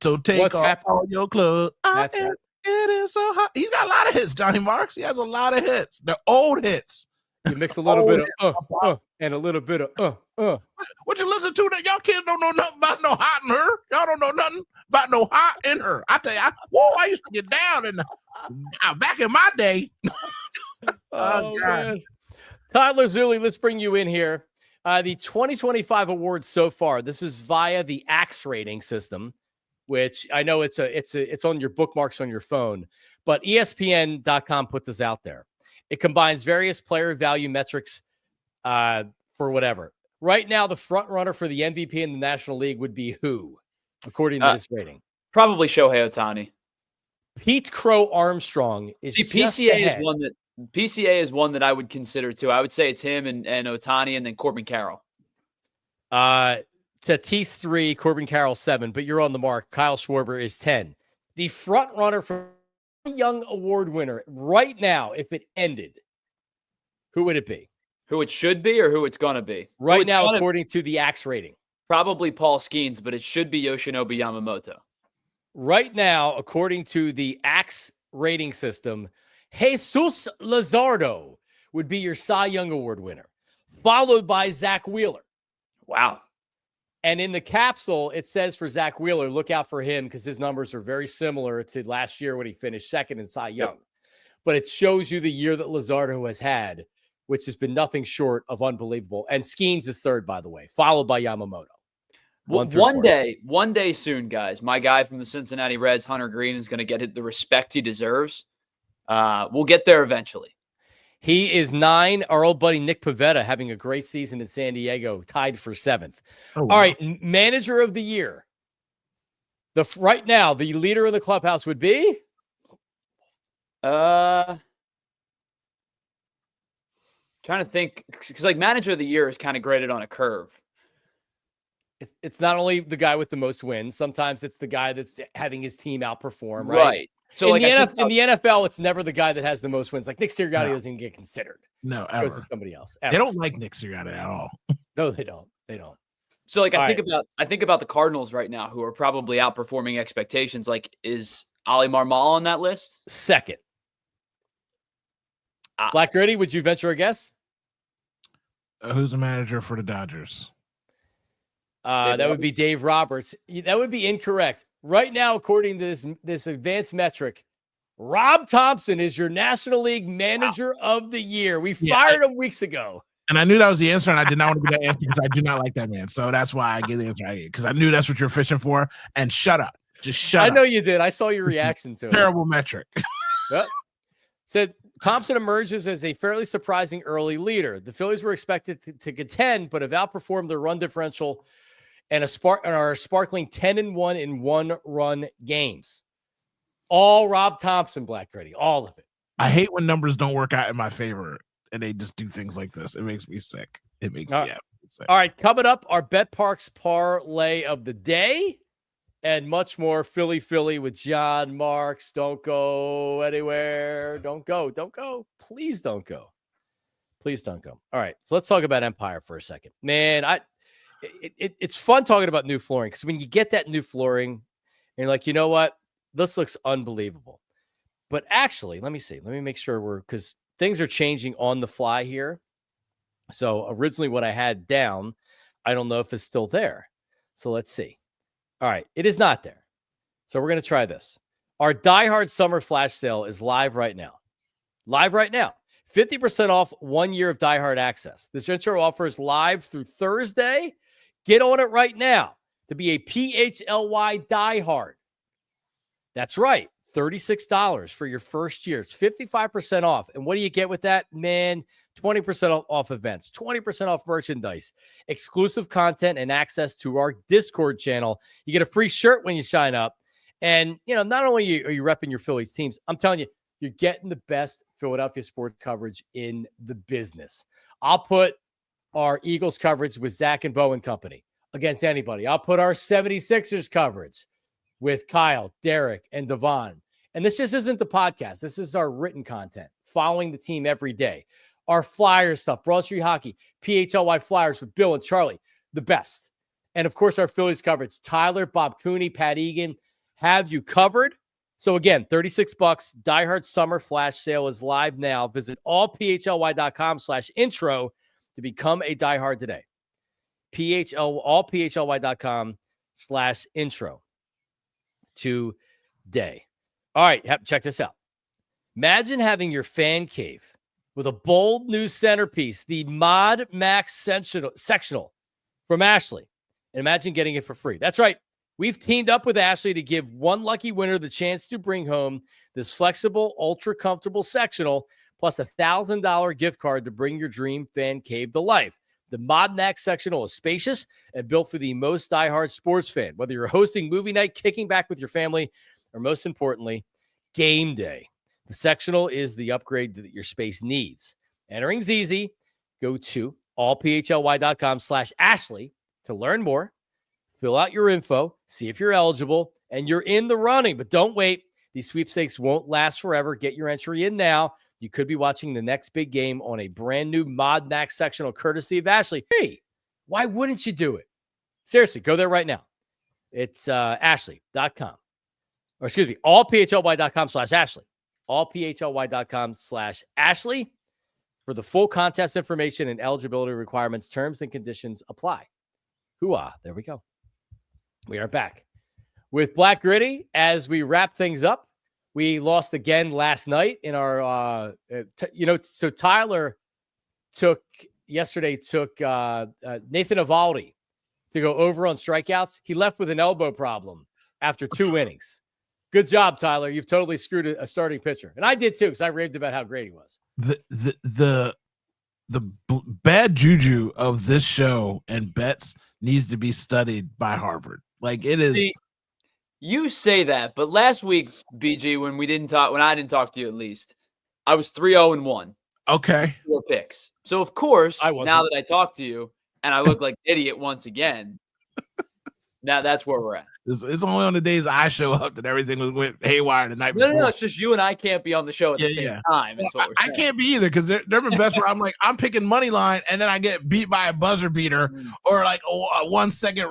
So take off all your clothes. That's it. It is so hot. He's got a lot of hits, Johnny Marks. He has a lot of hits. They're old hits. You mix a little bit of and a little bit of What you listen to that y'all kids don't know nothing about no hot in her. Y'all don't know nothing about no hot in her. I tell you, I used to get down in back in my day. Oh God. Man. Tyler Zulli, let's bring you in here. The 2025 awards so far. This is via the Axe rating system, which I know it's on your bookmarks on your phone, but ESPN.com put this out there. It combines various player value metrics for whatever. Right now, the front runner for the MVP in the National League would be who, according to this rating? Probably Shohei Ohtani. Pete Crow Armstrong is PCA is one that I would consider too. I would say it's him and Ohtani and then Corbin Carroll. Tatis 3, Corbin Carroll 7, but you're on the mark. Kyle Schwarber is 10. The front runner for Young Award winner right now, if it ended, who would it be? Who it should be or who it's going to be? Right now, according to the Axe rating. Probably Paul Skeens, but it should be Yoshinobu Yamamoto. Right now, according to the Axe rating system, Jesus Luzardo would be your Cy Young Award winner, followed by Zach Wheeler. Wow. And in the capsule, it says for Zach Wheeler, look out for him because his numbers are very similar to last year when he finished second in Cy Young. But it shows you the year that Luzardo has had, which has been nothing short of unbelievable. And Skeens is third, by the way, followed by Yamamoto. One day soon, guys, my guy from the Cincinnati Reds, Hunter Green, is going to get the respect he deserves. We'll get there eventually. He is 9. Our old buddy Nick Pivetta having a great season in San Diego, tied for 7th. Oh, wow. All right, manager of the year. Right now, the leader in the clubhouse would be? Trying to think, because like manager of the year is kind of graded on a curve. It's not only the guy with the most wins. Sometimes it's the guy that's having his team outperform, right? So in the NFL, it's never the guy that has the most wins. Like Nick Sirianni doesn't even get considered. No, ever. It goes to somebody else. They don't like Nick Sirianni at all. No, they don't. They don't. So like I think about the Cardinals right now, who are probably outperforming expectations. Like, is Ali Marmol on that list? Second. Black Gritty, would you venture a guess? Who's the manager for the Dodgers? That would be Dave Roberts. That would be incorrect. Right now, according to this advanced metric, Rob Thompson is your National League Manager of the Year. We fired him weeks ago. And I knew that was the answer, and I did not want to give that answer because I do not like that man. So that's why I gave the answer I gave, because I knew that's what you're fishing for. And shut up. Just shut up. I know you did. I saw your reaction to it. Terrible metric. Yep. Said Thompson emerges as a fairly surprising early leader. The Phillies were expected to contend, but have outperformed their run differential and are sparkling 10-1 in one-run games. All Rob Thompson, Black Gritty, all of it. I hate when numbers don't work out in my favor and they just do things like this. It makes me sick. It makes me sick. All right, coming up, our BetParx Parlay of the day and much more. Philly with John Marks. Don't go anywhere. Don't go. Please don't go. Please don't go. All right, so let's talk about Empire for a second. Man, it's fun talking about new flooring because when you get that new flooring, and you're like, you know what? This looks unbelievable. But actually, let me see. Let me make sure because things are changing on the fly here. So originally what I had down, I don't know if it's still there. So let's see. All right, it is not there. So we're going to try this. Our Die Hard Summer Flash Sale is live right now. 50% off 1 year of Die Hard access. This intro offer is live through Thursday. Get on it right now to be a PHLY Die Hard. That's right. $36 for your first year. It's 55% off. And what do you get with that? Man, 20% off events, 20% off merchandise, exclusive content, and access to our Discord channel. You get a free shirt when you sign up. And, not only are you repping your Phillies teams, I'm telling you, you're getting the best Philadelphia sports coverage in the business. I'll put our Eagles coverage with Zach and Bo and company against anybody. I'll put our 76ers coverage with Kyle, Derek, and Devon. And this just isn't the podcast. This is our written content, following the team every day. Our Flyers stuff, Broad Street Hockey, PHLY Flyers with Bill and Charlie, the best. And, of course, our Phillies coverage. Tyler, Bob Cooney, Pat Egan have you covered. So, again, $36. Die Hard Summer Flash Sale is live now. Visit allphly.com/intro to become a Die Hard today. allphly.com/intro today. All right, check this out. Imagine having your fan cave with a bold new centerpiece, the Mod Max sectional from Ashley. And imagine getting it for free. That's right. We've teamed up with Ashley to give one lucky winner the chance to bring home this flexible, ultra-comfortable sectional plus a $1,000 gift card to bring your dream fan cave to life. The Mod Max sectional is spacious and built for the most diehard sports fan. Whether you're hosting movie night, kicking back with your family, or most importantly, game day, the sectional is the upgrade that your space needs. Entering's easy. Go to allphly.com/Ashley to learn more. Fill out your info, see if you're eligible, and you're in the running. But don't wait. These sweepstakes won't last forever. Get your entry in now. You could be watching the next big game on a brand new Mod Max sectional courtesy of Ashley. Hey, why wouldn't you do it? Seriously, go there right now. It's ashley.com. Or excuse me, allphly.com/Ashley. Allphly.com/Ashley for the full contest information and eligibility requirements, terms and conditions apply. Hooah. There we go. We are back with Black Gritty as we wrap things up. We lost again last night in our, so Tyler took Nathan Eovaldi to go over on strikeouts. He left with an elbow problem after 2 innings. Good job, Tyler. You've totally screwed a starting pitcher. And I did too, because I raved about how great he was. The bad juju of this show and bets needs to be studied by Harvard. Like it is. See, you say that, but last week, BG, when I didn't talk to you at least, I was 3-0-1. Okay. 4 picks. So of course, now that I talk to you and I look like an idiot once again, now that's where we're at. It's only on the days I show up that everything went haywire the night before. No, it's just you and I can't be on the show at the same time. Well, I can't be either because there have been bets where I'm picking money line and then I get beat by a buzzer beater or like a 1 second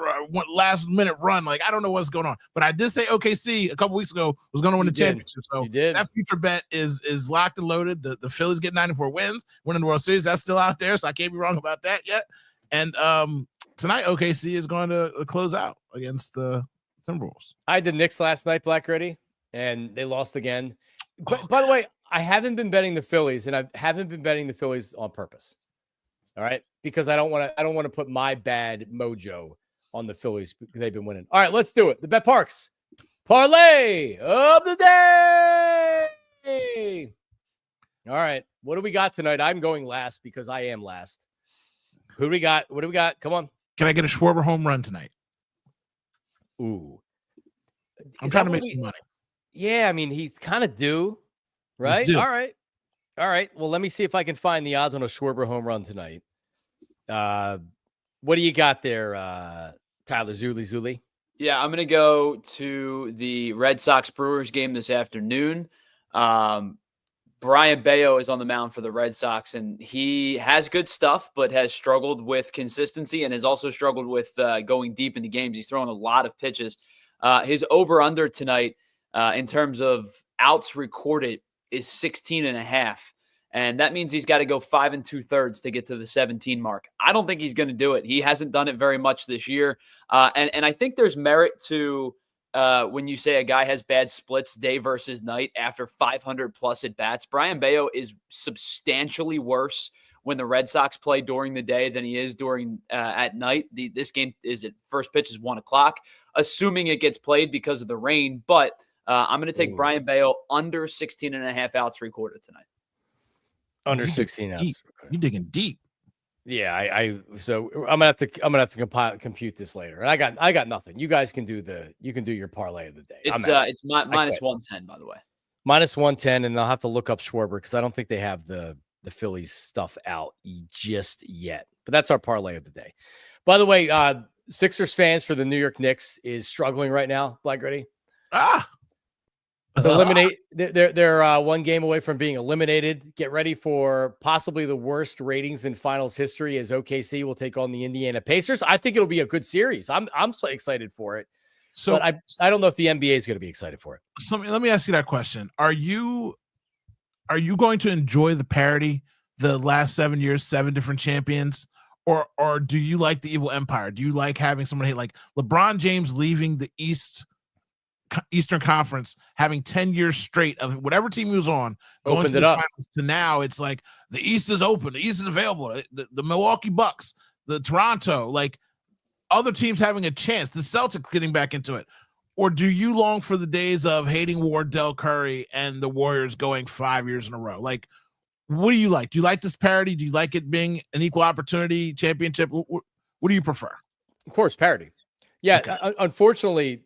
last minute run. Like I don't know what's going on. But I did say OKC a couple weeks ago was going to win the championship. So that future bet is locked and loaded. The Phillies get 94 wins, winning the World Series. That's still out there, so I can't be wrong about that yet. And tonight OKC is going to close out against the Timberwolves. I did Knicks last night, Black Ready, and they lost again. But by the way, I haven't been betting the Phillies, and I haven't been betting the Phillies on purpose. All right, because I don't want to put my bad mojo on the Phillies because they've been winning. All right, let's do it. The BetParx Parlay of the day. All right, what do we got tonight? I'm going last because I am last. Who do we got? What do we got? Come on. Can I get a Schwarber home run tonight? Ooh. I'm trying to make some money. Yeah, I mean, he's kind of due, right? All right. Well, let me see if I can find the odds on a Schwarber home run tonight. What do you got there, Tyler Zuli? Yeah, I'm going to go to the Red Sox-Brewers game this afternoon. Brian Bayo is on the mound for the Red Sox, and he has good stuff, but has struggled with consistency and has also struggled with going deep into games. He's thrown a lot of pitches. His over-under tonight in terms of outs recorded is 16.5, and that means he's got to go 5 2/3 to get to the 17 mark. I don't think he's going to do it. He hasn't done it very much this year, and I think there's merit to when you say a guy has bad splits day versus night after 500+ at bats. Brian Bayo is substantially worse when the Red Sox play during the day than he is during at night. This game is at first pitch is 1:00, assuming it gets played because of the rain. But I'm going to take Brian Bayo under 16.5 outs recorded tonight. Under 16 outs. You're digging deep. Yeah, so I'm gonna have to compute this later. And I got nothing. You guys can do your parlay of the day. It's minus 110, by the way. Minus 110, and I'll have to look up Schwarber because I don't think they have the Phillies stuff out just yet. But that's our parlay of the day. By the way, Sixers fans for the New York Knicks is struggling right now. Black Ready. So eliminate. They're 1 game away from being eliminated. Get ready for possibly the worst ratings in finals history as OKC will take on the Indiana Pacers. I think it'll be a good series. I'm so excited for it. So but I don't know if the NBA is going to be excited for it. So let me ask you that question. Are you going to enjoy the parity, the last 7 years, 7 different champions, or do you like the evil empire? Do you like having somebody like LeBron James leaving the Eastern Conference, having 10 years straight of whatever team he was on, going to the finals, to now it's like the East is open, the East is available, the Milwaukee Bucks, the Toronto, like other teams having a chance, the Celtics getting back into it? Or do you long for the days of hating Wardell Curry and the Warriors going 5 years in a row? Like, what do you like? Do you like this parity? Do you like it being an equal opportunity championship? What do you prefer? Of course, parity. Yeah, okay. Unfortunately,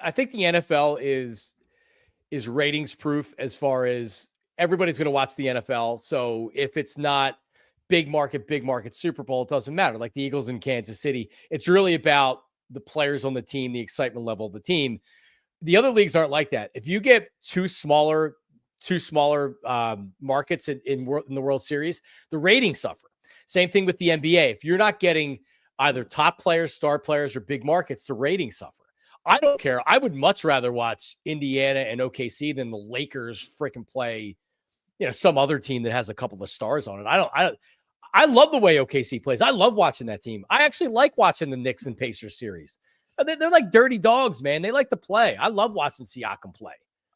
I think the NFL is ratings proof as far as everybody's going to watch the NFL. So if it's not big market Super Bowl, it doesn't matter. Like the Eagles in Kansas City, it's really about the players on the team, the excitement level of the team. The other leagues aren't like that. If you get 2 smaller two smaller markets in the World Series, the ratings suffer. Same thing with the NBA. If you're not getting either top players, star players, or big markets, the ratings suffer. I don't care. I would much rather watch Indiana and OKC than the Lakers freaking play, some other team that has a couple of stars on it. I love the way OKC plays. I love watching that team. I actually like watching the Knicks and Pacers series. They're like dirty dogs, man. They like to play. I love watching Siakam play.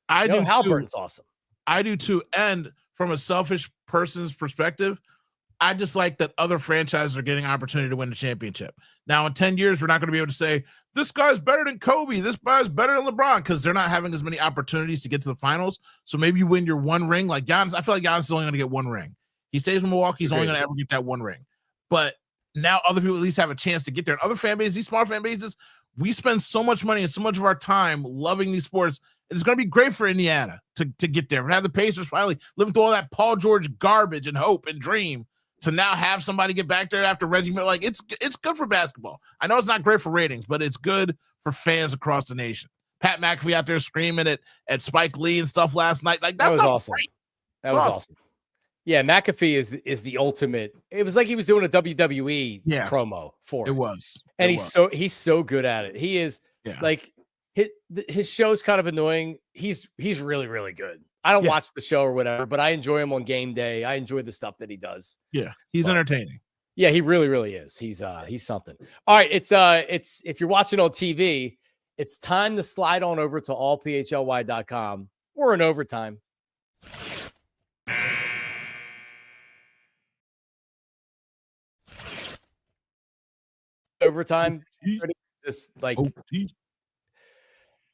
I do. Halliburton's awesome. I do too. And from a selfish person's perspective, I just like that other franchises are getting an opportunity to win the championship. Now, in 10 years, we're not going to be able to say, this guy's better than Kobe, this guy's better than LeBron, because they're not having as many opportunities to get to the finals. So maybe you win your one ring. Like Giannis, I feel like Giannis is only going to get one ring. He stays in Milwaukee, he's only going to ever get that one ring. But now other people at least have a chance to get there. And other fan bases, these small fan bases, we spend so much money and so much of our time loving these sports. It's going to be great for Indiana to get there. We have the Pacers finally living through all that Paul George garbage and hope and dream to now have somebody get back there after Reggie Miller. Like, it's good for basketball. I know it's not great for ratings, but it's good for fans across the nation. Pat McAfee out there screaming at Spike Lee and stuff last night. Like, that was awesome. Great. That was awesome. Yeah, McAfee is the ultimate. It was like he was doing a WWE promo for it. It was. And he's so good at it. He is like his show's kind of annoying. He's really, really good. I don't watch the show or whatever, but I enjoy him on game day. I enjoy the stuff that he does. Yeah, he's entertaining. Yeah, he really, really is. He's something. All right, it's if you're watching on TV, it's time to slide on over to allphly.com. We're in overtime. Overtime. This like.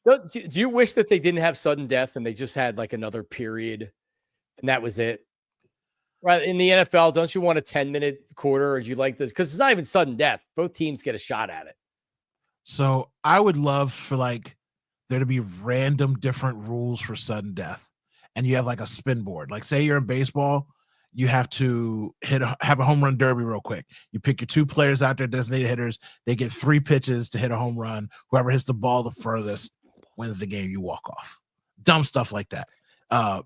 Do you wish that they didn't have sudden death and they just had like another period and that was it? Right. In the NFL, don't you want a 10-minute quarter, or do you like this? Because it's not even sudden death. Both teams get a shot at it. So I would love for like there to be random different rules for sudden death. And you have like a spin board. Like say you're in baseball, you have to have a home run derby real quick. You pick your two players out there, designated hitters. They get 3 pitches to hit a home run. Whoever hits the ball the furthest wins the game. You walk off. Dumb stuff like that.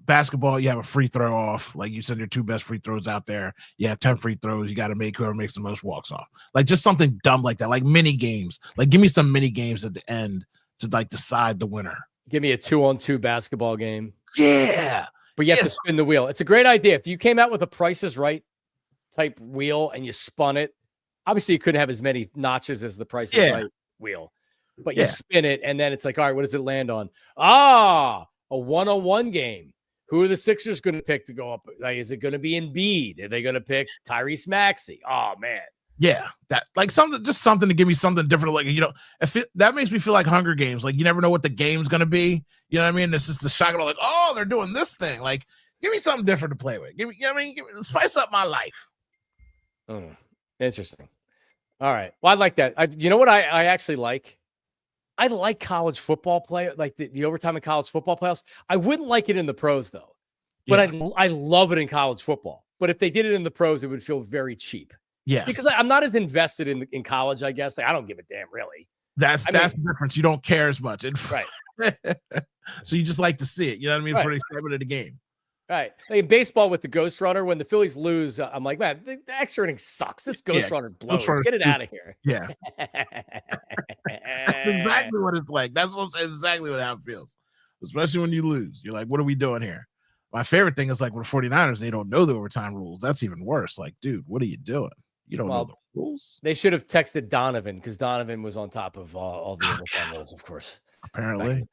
Basketball, you have a free throw off. Like you send your 2 best free throws out there. You have 10 free throws. You got to make whoever makes the most walks off. Like just something dumb like that. Like mini games. Like give me some mini games at the end to like decide the winner. Give me a 2-on-2 basketball game. Yeah. But you have to spin the wheel. It's a great idea. If you came out with a Price is Right type wheel and you spun it, obviously you couldn't have as many notches as the Price is Right wheel. But you spin it, and then it's like, all right, what does it land on? A 1-on-1 game. Who are the Sixers going to pick to go up? Like, is it going to be Embiid? Are they going to pick Tyrese Maxey? Oh, man. Yeah, that like something to give me something different. Like, that makes me feel like Hunger Games. Like, you never know what the game's going to be. You know what I mean? It's just the shock of like, oh, they're doing this thing. Like, give me something different to play with. Spice up my life. Interesting. All right. Well, I like that. You know what I actually like? I like college football play, like the overtime in college football playoffs. I wouldn't like it in the pros, though. But I love it in college football. But if they did it in the pros, it would feel very cheap. Yes. Because I'm not as invested in college, I guess. Like, I don't give a damn, really. That's the difference. You don't care as much. Right. So you just like to see it. You know what I mean? Right. For the excitement of the game. Right. Like in baseball with the Ghost Runner, when the Phillies lose, I'm like, man, the extra inning sucks. This Ghost Runner blows. Get it out of here. Yeah. That's exactly what it's like. That's exactly what it feels. Especially when you lose. You're like, what are we doing here? My favorite thing is like with 49ers, they don't know the overtime rules. That's even worse. Like, dude, what are you doing? You don't know the rules. They should have texted Donovan because Donovan was on top of all the overtime rules, of course. Apparently.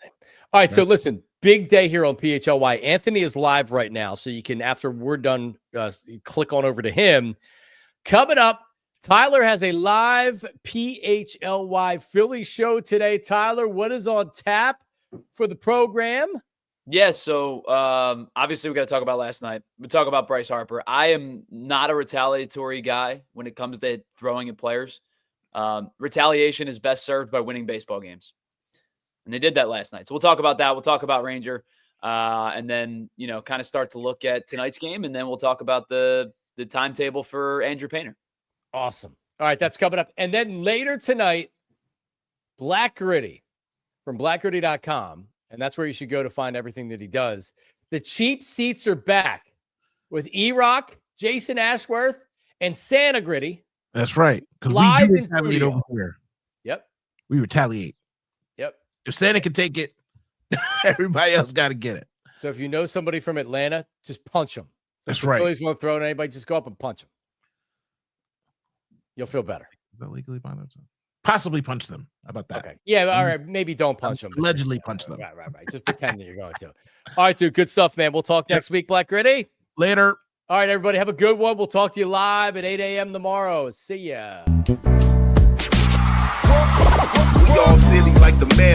All right, so listen, big day here on PHLY. Anthony is live right now, so you can, after we're done, click on over to him. Coming up, Tyler has a live PHLY Philly show today. Tyler, what is on tap for the program? Yes, so obviously we got to talk about last night. We talk about Bryce Harper. I am not a retaliatory guy when it comes to throwing at players. Retaliation is best served by winning baseball games. And they did that last night. So we'll talk about that. We'll talk about Ranger and then, kind of start to look at tonight's game. And then we'll talk about the timetable for Andrew Painter. Awesome. All right, that's coming up. And then later tonight, Black Gritty from blackgritty.com. And that's where you should go to find everything that he does. The cheap seats are back with E-Rock, Jason Ashworth, and Santa Gritty. That's right. Because Live we do in retaliate studio. over here. Yep. We retaliate. Yep. If Santa can take it, everybody else got to get it. So if you know somebody from Atlanta, just punch them. That's If the right. Phillies won't throw at anybody, just go up and punch them. You'll feel better. Is that legally binding? Possibly punch them. How about that? Okay. Yeah, all right. Maybe don't punch them. Allegedly punch them. Right. Just pretend that you're going to. All right, dude. Good stuff, man. We'll talk next week, Black Gritty. Later. All right, everybody. Have a good one. We'll talk to you live at 8 a.m. tomorrow. See ya. We all silly like the man.